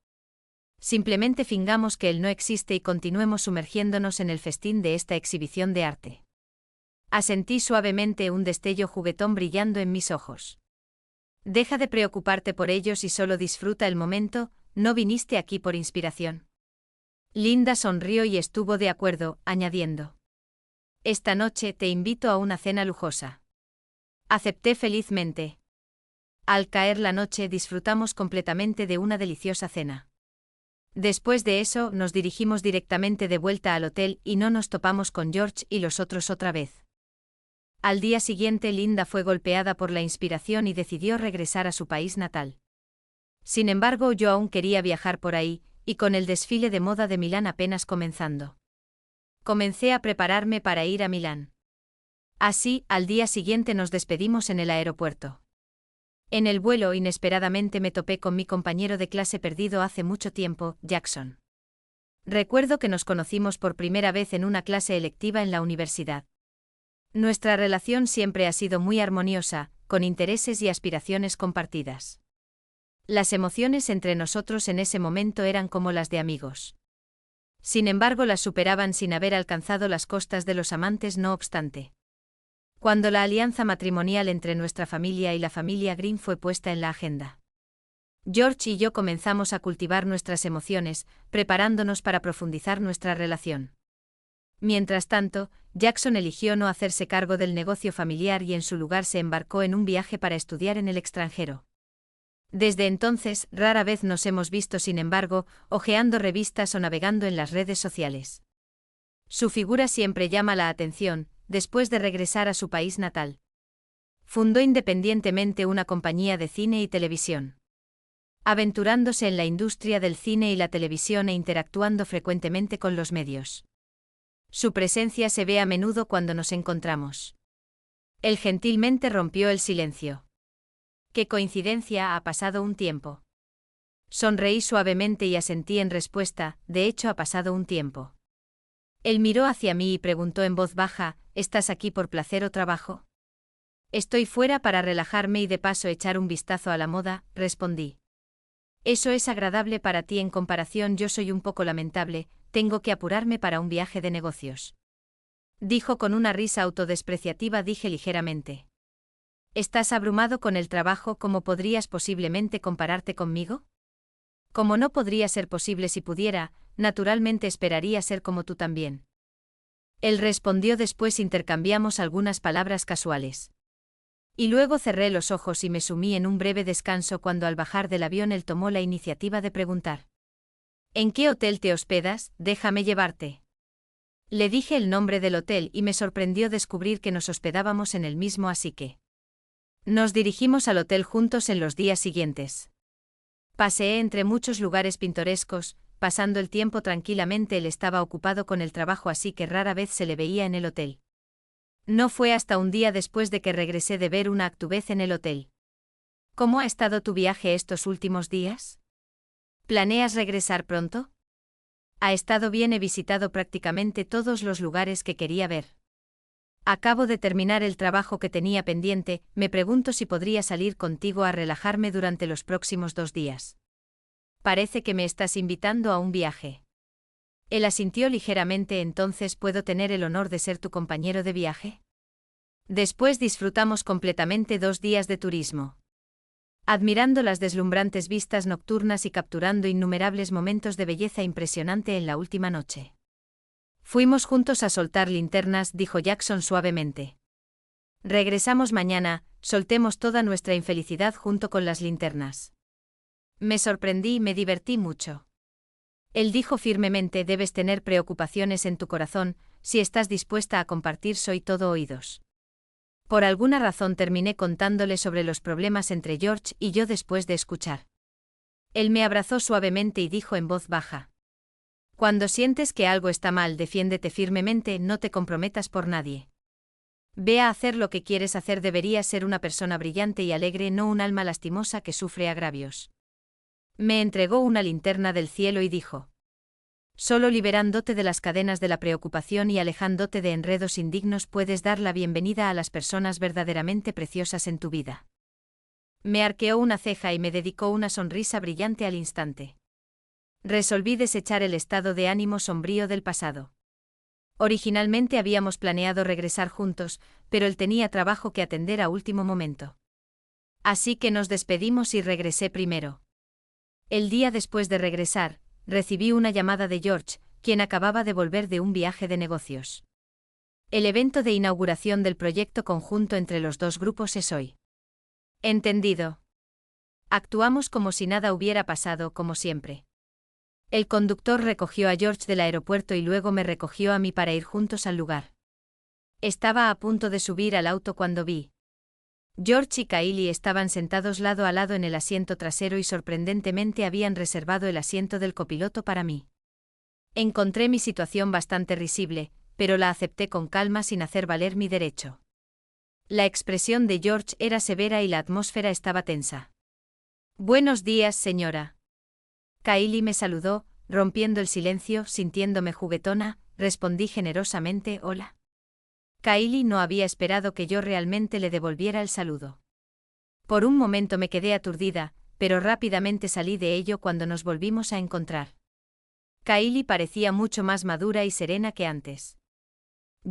Simplemente fingamos que él no existe y continuemos sumergiéndonos en el festín de esta exhibición de arte. Asentí suavemente, un destello juguetón brillando en mis ojos. Deja de preocuparte por ellos y solo disfruta el momento, no viniste aquí por inspiración. Linda sonrió y estuvo de acuerdo, añadiendo: esta noche te invito a una cena lujosa. Acepté felizmente. Al caer la noche disfrutamos completamente de una deliciosa cena. Después de eso nos dirigimos directamente de vuelta al hotel y no nos topamos con George y los otros otra vez. Al día siguiente Linda fue golpeada por la inspiración y decidió regresar a su país natal. Sin embargo, yo aún quería viajar por ahí, y con el desfile de moda de Milán apenas comenzando, comencé a prepararme para ir a Milán. Así, al día siguiente nos despedimos en el aeropuerto. En el vuelo inesperadamente me topé con mi compañero de clase perdido hace mucho tiempo, Jackson. Recuerdo que nos conocimos por primera vez en una clase electiva en la universidad. Nuestra relación siempre ha sido muy armoniosa, con intereses y aspiraciones compartidas. Las emociones entre nosotros en ese momento eran como las de amigos. Sin embargo, las superaban sin haber alcanzado las cotas de los amantes, no obstante. Cuando la alianza matrimonial entre nuestra familia y la familia Green fue puesta en la agenda, George y yo comenzamos a cultivar nuestras emociones, preparándonos para profundizar nuestra relación. Mientras tanto, Jackson eligió no hacerse cargo del negocio familiar y en su lugar se embarcó en un viaje para estudiar en el extranjero. Desde entonces, rara vez nos hemos visto, sin embargo, hojeando revistas o navegando en las redes sociales. Su figura siempre llama la atención, después de regresar a su país natal. Fundó independientemente una compañía de cine y televisión, aventurándose en la industria del cine y la televisión e interactuando frecuentemente con los medios. Su presencia se ve a menudo cuando nos encontramos. Él gentilmente rompió el silencio. ¡Qué coincidencia! Ha pasado un tiempo. Sonreí suavemente y asentí en respuesta: de hecho ha pasado un tiempo. Él miró hacia mí y preguntó en voz baja: ¿estás aquí por placer o trabajo? Estoy fuera para relajarme y de paso echar un vistazo a la moda, respondí. Eso es agradable para ti. En comparación, yo soy un poco lamentable, tengo que apurarme para un viaje de negocios. Dijo con una risa autodespreciativa. Dije ligeramente: ¿estás abrumado con el trabajo? ¿Cómo podrías posiblemente compararte conmigo? Como no podría ser posible si pudiera, naturalmente esperaría ser como tú también. Él respondió. Después intercambiamos algunas palabras casuales. Y luego cerré los ojos y me sumí en un breve descanso cuando al bajar del avión él tomó la iniciativa de preguntar: ¿en qué hotel te hospedas? Déjame llevarte. Le dije el nombre del hotel y me sorprendió descubrir que nos hospedábamos en el mismo, así que nos dirigimos al hotel juntos en los días siguientes. Paseé entre muchos lugares pintorescos, pasando el tiempo tranquilamente. Él estaba ocupado con el trabajo, así que rara vez se le veía en el hotel. No fue hasta un día después de que regresé de ver una actuvez en el hotel. ¿Cómo ha estado tu viaje estos últimos días? ¿Planeas regresar pronto? Ha estado bien, he visitado prácticamente todos los lugares que quería ver. Acabo de terminar el trabajo que tenía pendiente, me pregunto si podría salir contigo a relajarme durante los próximos 2 días. Parece que me estás invitando a un viaje. Él asintió ligeramente. Entonces, ¿puedo tener el honor de ser tu compañero de viaje? Después disfrutamos completamente 2 días de turismo, admirando las deslumbrantes vistas nocturnas y capturando innumerables momentos de belleza impresionante en la última noche. Fuimos juntos a soltar linternas, dijo Jackson suavemente. Regresamos mañana, soltemos toda nuestra infelicidad junto con las linternas. Me sorprendí y me divertí mucho. Él dijo firmemente: debes tener preocupaciones en tu corazón, si estás dispuesta a compartir, soy todo oídos. Por alguna razón terminé contándole sobre los problemas entre George y yo después de escuchar. Él me abrazó suavemente y dijo en voz baja: Cuando sientes que algo está mal, defiéndete firmemente, no te comprometas por nadie. Ve a hacer lo que quieres hacer, deberías ser una persona brillante y alegre, no un alma lastimosa que sufre agravios. Me entregó una linterna del cielo y dijo: solo liberándote de las cadenas de la preocupación y alejándote de enredos indignos puedes dar la bienvenida a las personas verdaderamente preciosas en tu vida. Me arqueó una ceja y me dedicó una sonrisa brillante al instante. Resolví desechar el estado de ánimo sombrío del pasado. Originalmente habíamos planeado regresar juntos, pero él tenía trabajo que atender a último momento. Así que nos despedimos y regresé primero. El día después de regresar, recibí una llamada de George, quien acababa de volver de un viaje de negocios. El evento de inauguración del proyecto conjunto entre los dos grupos es hoy. Entendido. Actuamos como si nada hubiera pasado, como siempre. El conductor recogió a George del aeropuerto y luego me recogió a mí para ir juntos al lugar. Estaba a punto de subir al auto cuando vi. George y Kylie estaban sentados lado a lado en el asiento trasero y sorprendentemente habían reservado el asiento del copiloto para mí. Encontré mi situación bastante risible, pero la acepté con calma sin hacer valer mi derecho. La expresión de George era severa y la atmósfera estaba tensa. Buenos días, señora. Kylie me saludó, rompiendo el silencio, sintiéndome juguetona, respondí generosamente: hola. Kylie no había esperado que yo realmente le devolviera el saludo. Por un momento me quedé aturdida, pero rápidamente salí de ello cuando nos volvimos a encontrar. Kylie parecía mucho más madura y serena que antes.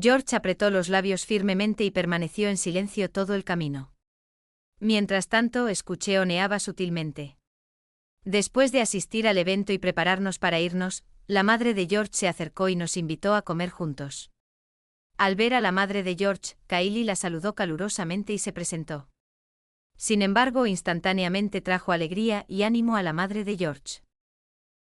George apretó los labios firmemente y permaneció en silencio todo el camino. Mientras tanto, escucheoneaba sutilmente. Después de asistir al evento y prepararnos para irnos, la madre de George se acercó y nos invitó a comer juntos. Al ver a la madre de George, Kylie la saludó calurosamente y se presentó. Sin embargo, instantáneamente trajo alegría y ánimo a la madre de George.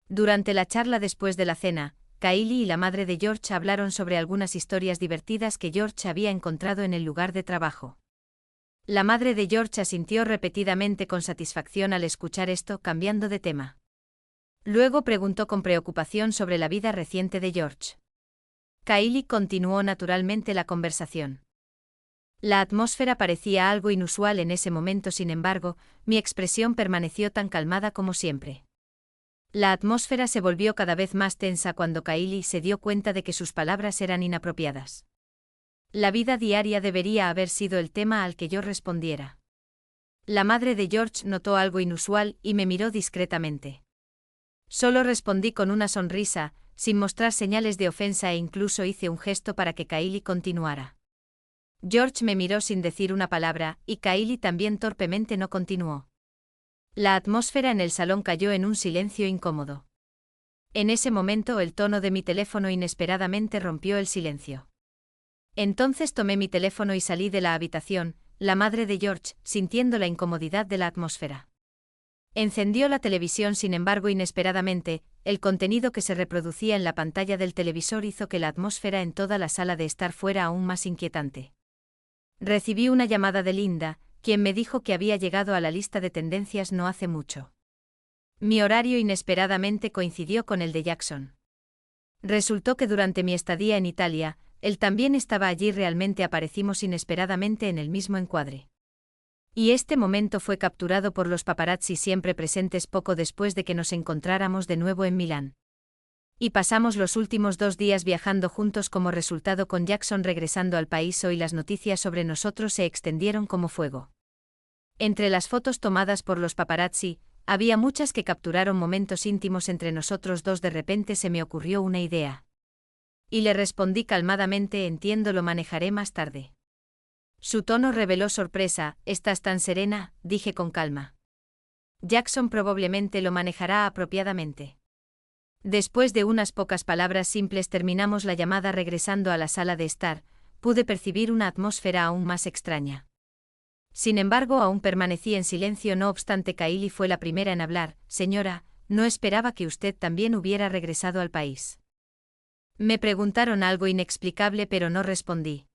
Durante la charla después de la cena, Kylie y la madre de George hablaron sobre algunas historias divertidas que George había encontrado en el lugar de trabajo. La madre de George asintió repetidamente con satisfacción al escuchar esto, cambiando de tema. Luego preguntó con preocupación sobre la vida reciente de George. Kylie continuó naturalmente la conversación. La atmósfera parecía algo inusual en ese momento, sin embargo, mi expresión permaneció tan calmada como siempre. La atmósfera se volvió cada vez más tensa cuando Kylie se dio cuenta de que sus palabras eran inapropiadas. La vida diaria debería haber sido el tema al que yo respondiera. La madre de George notó algo inusual y me miró discretamente. Solo respondí con una sonrisa, sin mostrar señales de ofensa, e incluso hice un gesto para que Kylie continuara. George me miró sin decir una palabra, y Kylie también torpemente no continuó. La atmósfera en el salón cayó en un silencio incómodo. En ese momento el tono de mi teléfono inesperadamente rompió el silencio. Entonces tomé mi teléfono y salí de la habitación, la madre de George, sintiendo la incomodidad de la atmósfera. Encendió la televisión, sin embargo, inesperadamente, el contenido que se reproducía en la pantalla del televisor hizo que la atmósfera en toda la sala de estar fuera aún más inquietante. Recibí una llamada de Linda, quien me dijo que había llegado a la lista de tendencias no hace mucho. Mi horario inesperadamente coincidió con el de Jackson. Resultó que durante mi estadía en Italia, él también estaba allí. Realmente aparecimos inesperadamente en el mismo encuadre. Y este momento fue capturado por los paparazzi siempre presentes poco después de que nos encontráramos de nuevo en Milán. Y pasamos los últimos 2 días viajando juntos. Como resultado, con Jackson regresando al país hoy, las noticias sobre nosotros se extendieron como fuego. Entre las fotos tomadas por los paparazzi, había muchas que capturaron momentos íntimos entre nosotros dos. De repente se me ocurrió una idea. Y le respondí calmadamente: entiendo, lo manejaré más tarde. Su tono reveló sorpresa. ¿Estás tan serena?, dije con calma. Jackson probablemente lo manejará apropiadamente. Después de unas pocas palabras simples terminamos la llamada. Regresando a la sala de estar, pude percibir una atmósfera aún más extraña. Sin embargo, aún permanecí en silencio. No obstante, Kylie fue la primera en hablar. Señora, no esperaba que usted también hubiera regresado al país. Me preguntaron algo inexplicable, pero no respondí.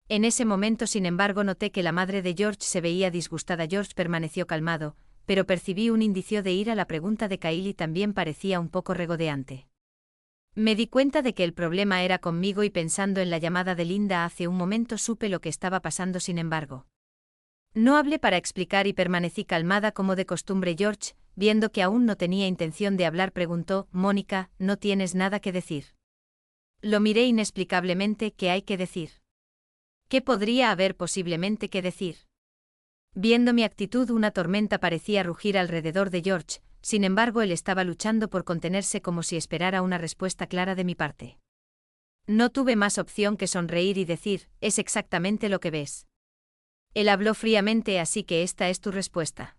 En ese momento, sin embargo, noté que la madre de George se veía disgustada. George permaneció calmado, pero percibí un indicio de ira. La pregunta de Kylie también parecía un poco regodeante. Me di cuenta de que el problema era conmigo y pensando en la llamada de Linda hace un momento supe lo que estaba pasando sin embargo. No hablé para explicar y permanecí calmada como de costumbre. George, viendo que aún no tenía intención de hablar, preguntó, «Mónica, ¿no tienes nada que decir?» Lo miré inexplicablemente. ¿Qué hay que decir? ¿Qué podría haber posiblemente que decir? Viendo mi actitud, una tormenta parecía rugir alrededor de George, sin embargo él estaba luchando por contenerse como si esperara una respuesta clara de mi parte. No tuve más opción que sonreír y decir, «Es exactamente lo que ves». Él habló fríamente, «Así que esta es tu respuesta».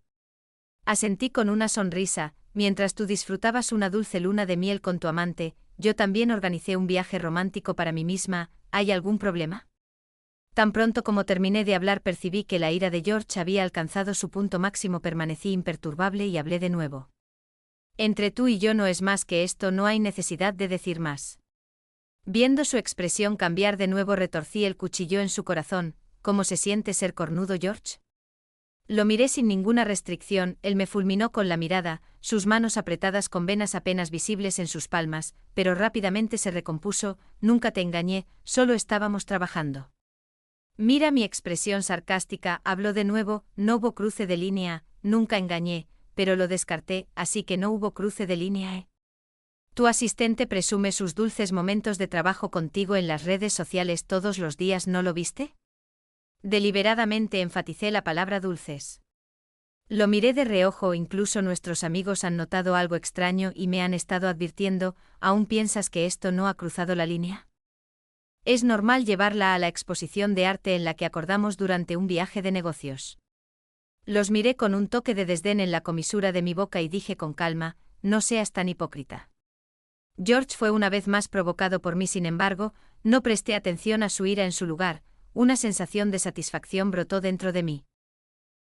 Asentí con una sonrisa. «Mientras tú disfrutabas una dulce luna de miel con tu amante, yo también organicé un viaje romántico para mí misma. ¿Hay algún problema?». Tan pronto como terminé de hablar percibí que la ira de George había alcanzado su punto máximo. Permanecí imperturbable y hablé de nuevo. «Entre tú y yo no es más que esto, no hay necesidad de decir más». Viendo su expresión cambiar de nuevo, retorcí el cuchillo en su corazón. «¿Cómo se siente ser cornudo, George?». Lo miré sin ninguna restricción. Él me fulminó con la mirada, sus manos apretadas con venas apenas visibles en sus palmas, pero rápidamente se recompuso. «Nunca te engañé, solo estábamos trabajando». Mira mi expresión sarcástica, habló de nuevo. «No hubo cruce de línea, nunca engañé, pero lo descarté, así que no hubo cruce de línea, ¿eh? Tu asistente presume sus dulces momentos de trabajo contigo en las redes sociales todos los días, ¿no lo viste?». Deliberadamente enfaticé la palabra dulces. Lo miré de reojo. «Incluso nuestros amigos han notado algo extraño y me han estado advirtiendo. ¿Aún piensas que esto no ha cruzado la línea? Es normal llevarla a la exposición de arte en la que acordamos durante un viaje de negocios». Los miré con un toque de desdén en la comisura de mi boca y dije con calma, «No seas tan hipócrita». George fue una vez más provocado por mí, sin embargo, no presté atención a su ira. En su lugar, una sensación de satisfacción brotó dentro de mí.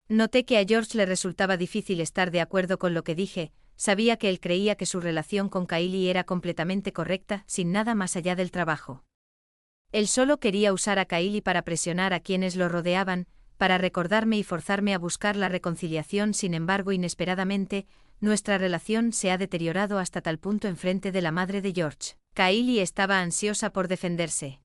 Noté que a George le resultaba difícil estar de acuerdo con lo que dije. Sabía que él creía que su relación con Kylie era completamente correcta, sin nada más allá del trabajo. Él solo quería usar a Kylie para presionar a quienes lo rodeaban, para recordarme y forzarme a buscar la reconciliación. Sin embargo, inesperadamente, nuestra relación se ha deteriorado hasta tal punto enfrente de la madre de George. Kylie estaba ansiosa por defenderse.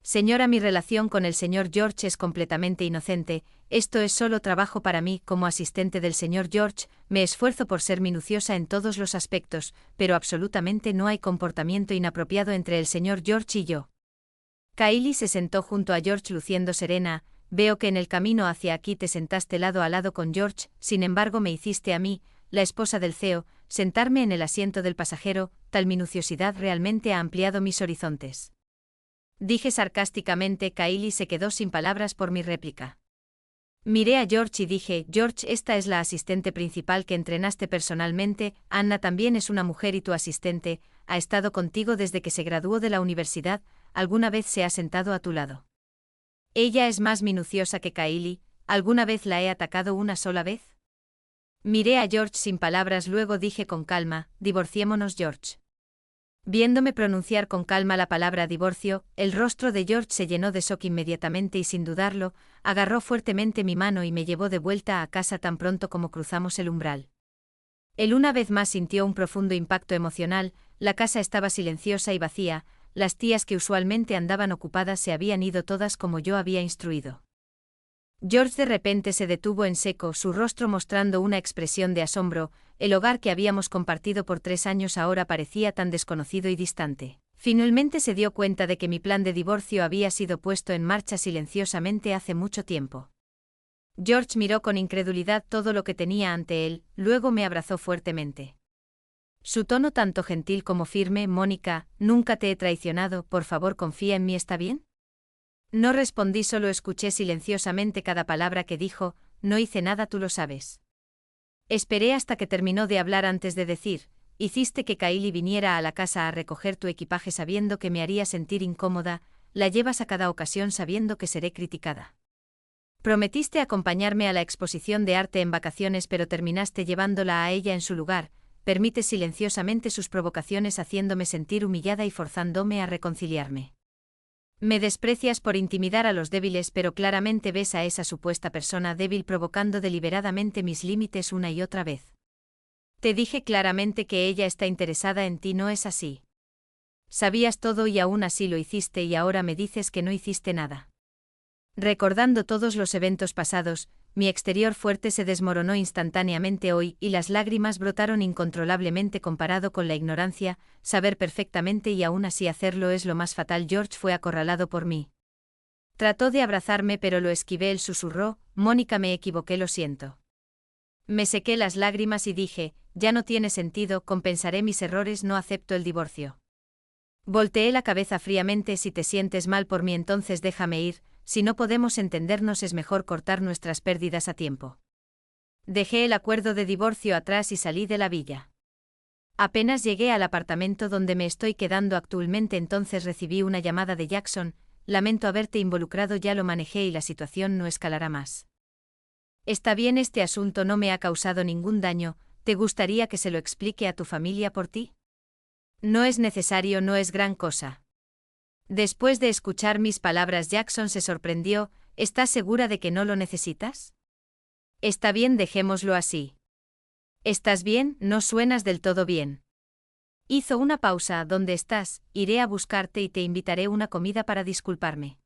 «Señora, mi relación con el señor George es completamente inocente, esto es solo trabajo para mí. Como asistente del señor George, me esfuerzo por ser minuciosa en todos los aspectos, pero absolutamente no hay comportamiento inapropiado entre el señor George y yo». Kylie se sentó junto a George luciendo serena. «Veo que en el camino hacia aquí te sentaste lado a lado con George, sin embargo me hiciste a mí, la esposa del CEO, sentarme en el asiento del pasajero. Tal minuciosidad realmente ha ampliado mis horizontes», dije sarcásticamente. Kylie se quedó sin palabras por mi réplica. Miré a George y dije, «George, esta es la asistente principal que entrenaste personalmente. Anna también es una mujer y tu asistente, ha estado contigo desde que se graduó de la universidad. ¿Alguna vez se ha sentado a tu lado? Ella es más minuciosa que Kylie. ¿Alguna vez la he atacado una sola vez?». Miré a George sin palabras, luego dije con calma, «Divorciémonos, George». Viéndome pronunciar con calma la palabra divorcio, el rostro de George se llenó de shock inmediatamente y sin dudarlo, agarró fuertemente mi mano y me llevó de vuelta a casa tan pronto como cruzamos el umbral. Él una vez más sintió un profundo impacto emocional. La casa estaba silenciosa y vacía, las tías que usualmente andaban ocupadas se habían ido todas como yo había instruido. George de repente se detuvo en seco, su rostro mostrando una expresión de asombro. El hogar que habíamos compartido por 3 años ahora parecía tan desconocido y distante. Finalmente se dio cuenta de que mi plan de divorcio había sido puesto en marcha silenciosamente hace mucho tiempo. George miró con incredulidad todo lo que tenía ante él, luego me abrazó fuertemente. Su tono tanto gentil como firme, «Mónica, nunca te he traicionado, por favor confía en mí, ¿está bien?». No respondí, solo escuché silenciosamente cada palabra que dijo. «No hice nada, tú lo sabes». Esperé hasta que terminó de hablar antes de decir, «Hiciste que Kylie viniera a la casa a recoger tu equipaje sabiendo que me haría sentir incómoda, la llevas a cada ocasión sabiendo que seré criticada. Prometiste acompañarme a la exposición de arte en vacaciones pero terminaste llevándola a ella en su lugar, permites silenciosamente sus provocaciones haciéndome sentir humillada y forzándome a reconciliarme. Me desprecias por intimidar a los débiles pero claramente ves a esa supuesta persona débil provocando deliberadamente mis límites una y otra vez. Te dije claramente que ella está interesada en ti, ¿no es así? Sabías todo y aún así lo hiciste y ahora me dices que no hiciste nada. Recordando todos los eventos pasados, mi exterior fuerte se desmoronó instantáneamente hoy y las lágrimas brotaron incontrolablemente comparado con la ignorancia, saber perfectamente y aún así hacerlo es lo más fatal. George fue acorralado por mí. Trató de abrazarme pero lo esquivé. Él susurró, Mónica, me equivoqué, lo siento. Me sequé las lágrimas y dije, ya no tiene sentido, compensaré mis errores, no acepto el divorcio. Volteé la cabeza fríamente. Si te sientes mal por mí entonces déjame ir. Si no podemos entendernos es mejor cortar nuestras pérdidas a tiempo. Dejé el acuerdo de divorcio atrás y salí de la villa. Apenas llegué al apartamento donde me estoy quedando actualmente entonces recibí una llamada de Jackson, lamento haberte involucrado, ya lo manejé y la situación no escalará más. Está bien, este asunto no me ha causado ningún daño, ¿te gustaría que se lo explique a tu familia por ti? No es necesario, no es gran cosa. Después de escuchar mis palabras Jackson se sorprendió, ¿estás segura de que no lo necesitas? Está bien, dejémoslo así. ¿Estás bien? No suenas del todo bien. Hizo una pausa. ¿Dónde estás? Iré a buscarte y te invitaré una comida para disculparme.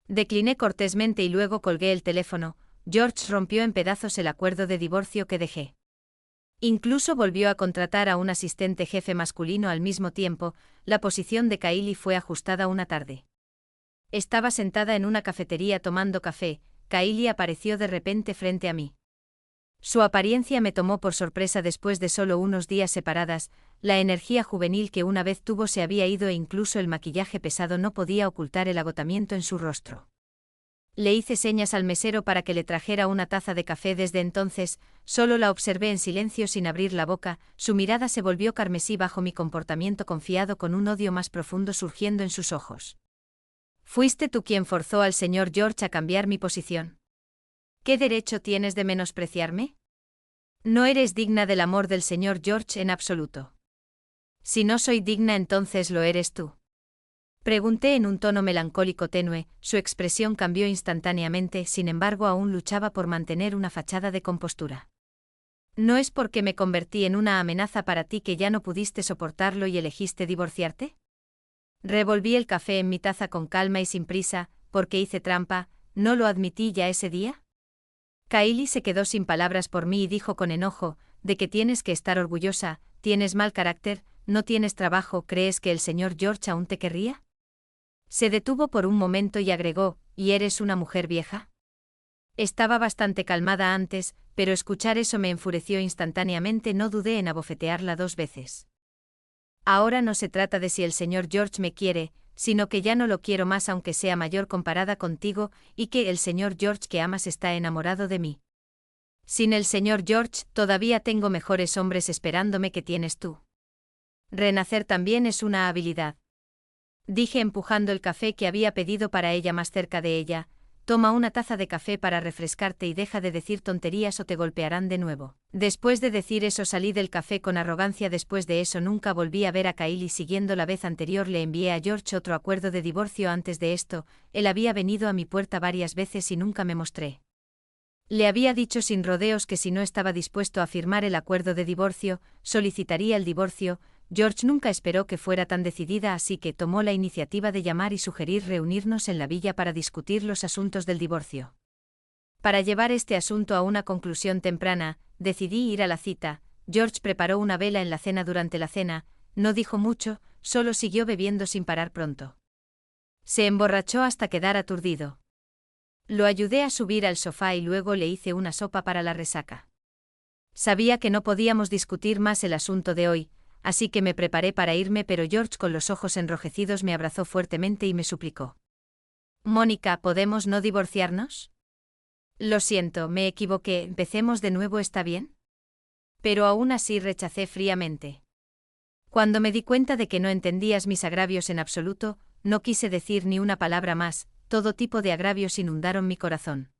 Decliné cortésmente y luego colgué el teléfono. George rompió en pedazos el acuerdo de divorcio que dejé. Incluso volvió a contratar a un asistente jefe masculino al mismo tiempo. La posición de Kylie fue ajustada una tarde. Estaba sentada en una cafetería tomando café. Kylie apareció de repente frente a mí. Su apariencia me tomó por sorpresa después de solo unos días separadas, la energía juvenil que una vez tuvo se había ido e incluso el maquillaje pesado no podía ocultar el agotamiento en su rostro. Le hice señas al mesero para que le trajera una taza de café. Desde entonces, solo la observé en silencio sin abrir la boca, su mirada se volvió carmesí bajo mi comportamiento confiado con un odio más profundo surgiendo en sus ojos. ¿Fuiste tú quien forzó al señor George a cambiar mi posición? ¿Qué derecho tienes de menospreciarme? No eres digna del amor del señor George en absoluto. Si no soy digna, entonces lo eres tú. Pregunté en un tono melancólico tenue, su expresión cambió instantáneamente, sin embargo aún luchaba por mantener una fachada de compostura. ¿No es porque me convertí en una amenaza para ti que ya no pudiste soportarlo y elegiste divorciarte? Revolví el café en mi taza con calma y sin prisa, porque hice trampa, ¿no lo admití ya ese día? Kylie se quedó sin palabras por mí y dijo con enojo, ¿de qué tienes que estar orgullosa? ¿Tienes mal carácter? ¿No tienes trabajo? ¿Crees que el señor George aún te querría? Se detuvo por un momento y agregó, ¿y eres una mujer vieja? Estaba bastante calmada antes, pero escuchar eso me enfureció instantáneamente. No dudé en abofetearla 2 veces. Ahora no se trata de si el señor George me quiere, sino que ya no lo quiero más aunque sea mayor comparada contigo, y que el señor George que amas está enamorado de mí. Sin el señor George, todavía tengo mejores hombres esperándome que tienes tú. Renacer también es una habilidad. Dije empujando el café que había pedido para ella más cerca de ella, toma una taza de café para refrescarte y deja de decir tonterías o te golpearán de nuevo. Después de decir eso salí del café con arrogancia. Después de eso nunca volví a ver a Kylie. Siguiendo la vez anterior le envié a George otro acuerdo de divorcio. Antes de esto, él había venido a mi puerta varias veces y nunca me mostré. Le había dicho sin rodeos que si no estaba dispuesto a firmar el acuerdo de divorcio, solicitaría el divorcio. George nunca esperó que fuera tan decidida, así que tomó la iniciativa de llamar y sugerir reunirnos en la villa para discutir los asuntos del divorcio. Para llevar este asunto a una conclusión temprana, decidí ir a la cita. George preparó una vela en la cena. Durante la cena, no dijo mucho, solo siguió bebiendo sin parar. Pronto se emborrachó hasta quedar aturdido. Lo ayudé a subir al sofá y luego le hice una sopa para la resaca. Sabía que no podíamos discutir más el asunto de hoy, así que me preparé para irme, pero George con los ojos enrojecidos me abrazó fuertemente y me suplicó. Mónica, ¿podemos no divorciarnos? Lo siento, me equivoqué, empecemos de nuevo, ¿está bien? Pero aún así rechacé fríamente. Cuando me di cuenta de que no entendías mis agravios en absoluto, no quise decir ni una palabra más. Todo tipo de agravios inundaron mi corazón.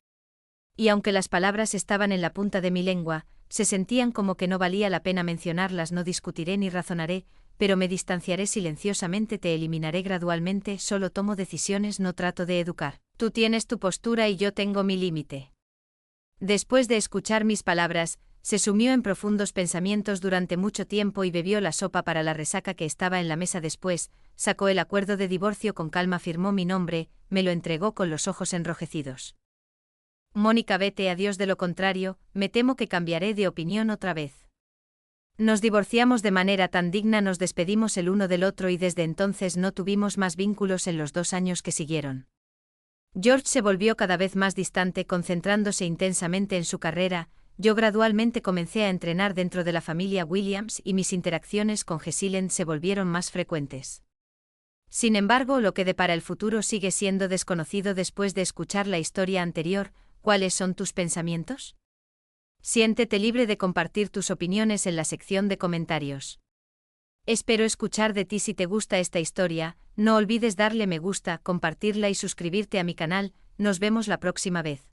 Y aunque las palabras estaban en la punta de mi lengua, se sentían como que no valía la pena mencionarlas. No discutiré ni razonaré, pero me distanciaré silenciosamente, te eliminaré gradualmente, solo tomo decisiones, no trato de educar. Tú tienes tu postura y yo tengo mi límite. Después de escuchar mis palabras, Se sumió en profundos pensamientos durante mucho tiempo y bebió la sopa para la resaca que estaba en la mesa después, sacó el acuerdo de divorcio con calma, firmó mi nombre, me lo entregó con los ojos enrojecidos. Mónica, vete a Dios, de lo contrario, me temo que cambiaré de opinión otra vez. Nos divorciamos de manera tan digna, nos despedimos el uno del otro y desde entonces no tuvimos más vínculos en los 2 años que siguieron. George se volvió cada vez más distante, concentrándose intensamente en su carrera. Yo gradualmente comencé a entrenar dentro de la familia Williams y mis interacciones con Jessilyn se volvieron más frecuentes. Sin embargo, lo que depara el futuro sigue siendo desconocido. Después de escuchar la historia anterior, ¿cuáles son tus pensamientos? Siéntete libre de compartir tus opiniones en la sección de comentarios. Espero escuchar de ti. Si te gusta esta historia, no olvides darle me gusta, compartirla y suscribirte a mi canal. Nos vemos la próxima vez.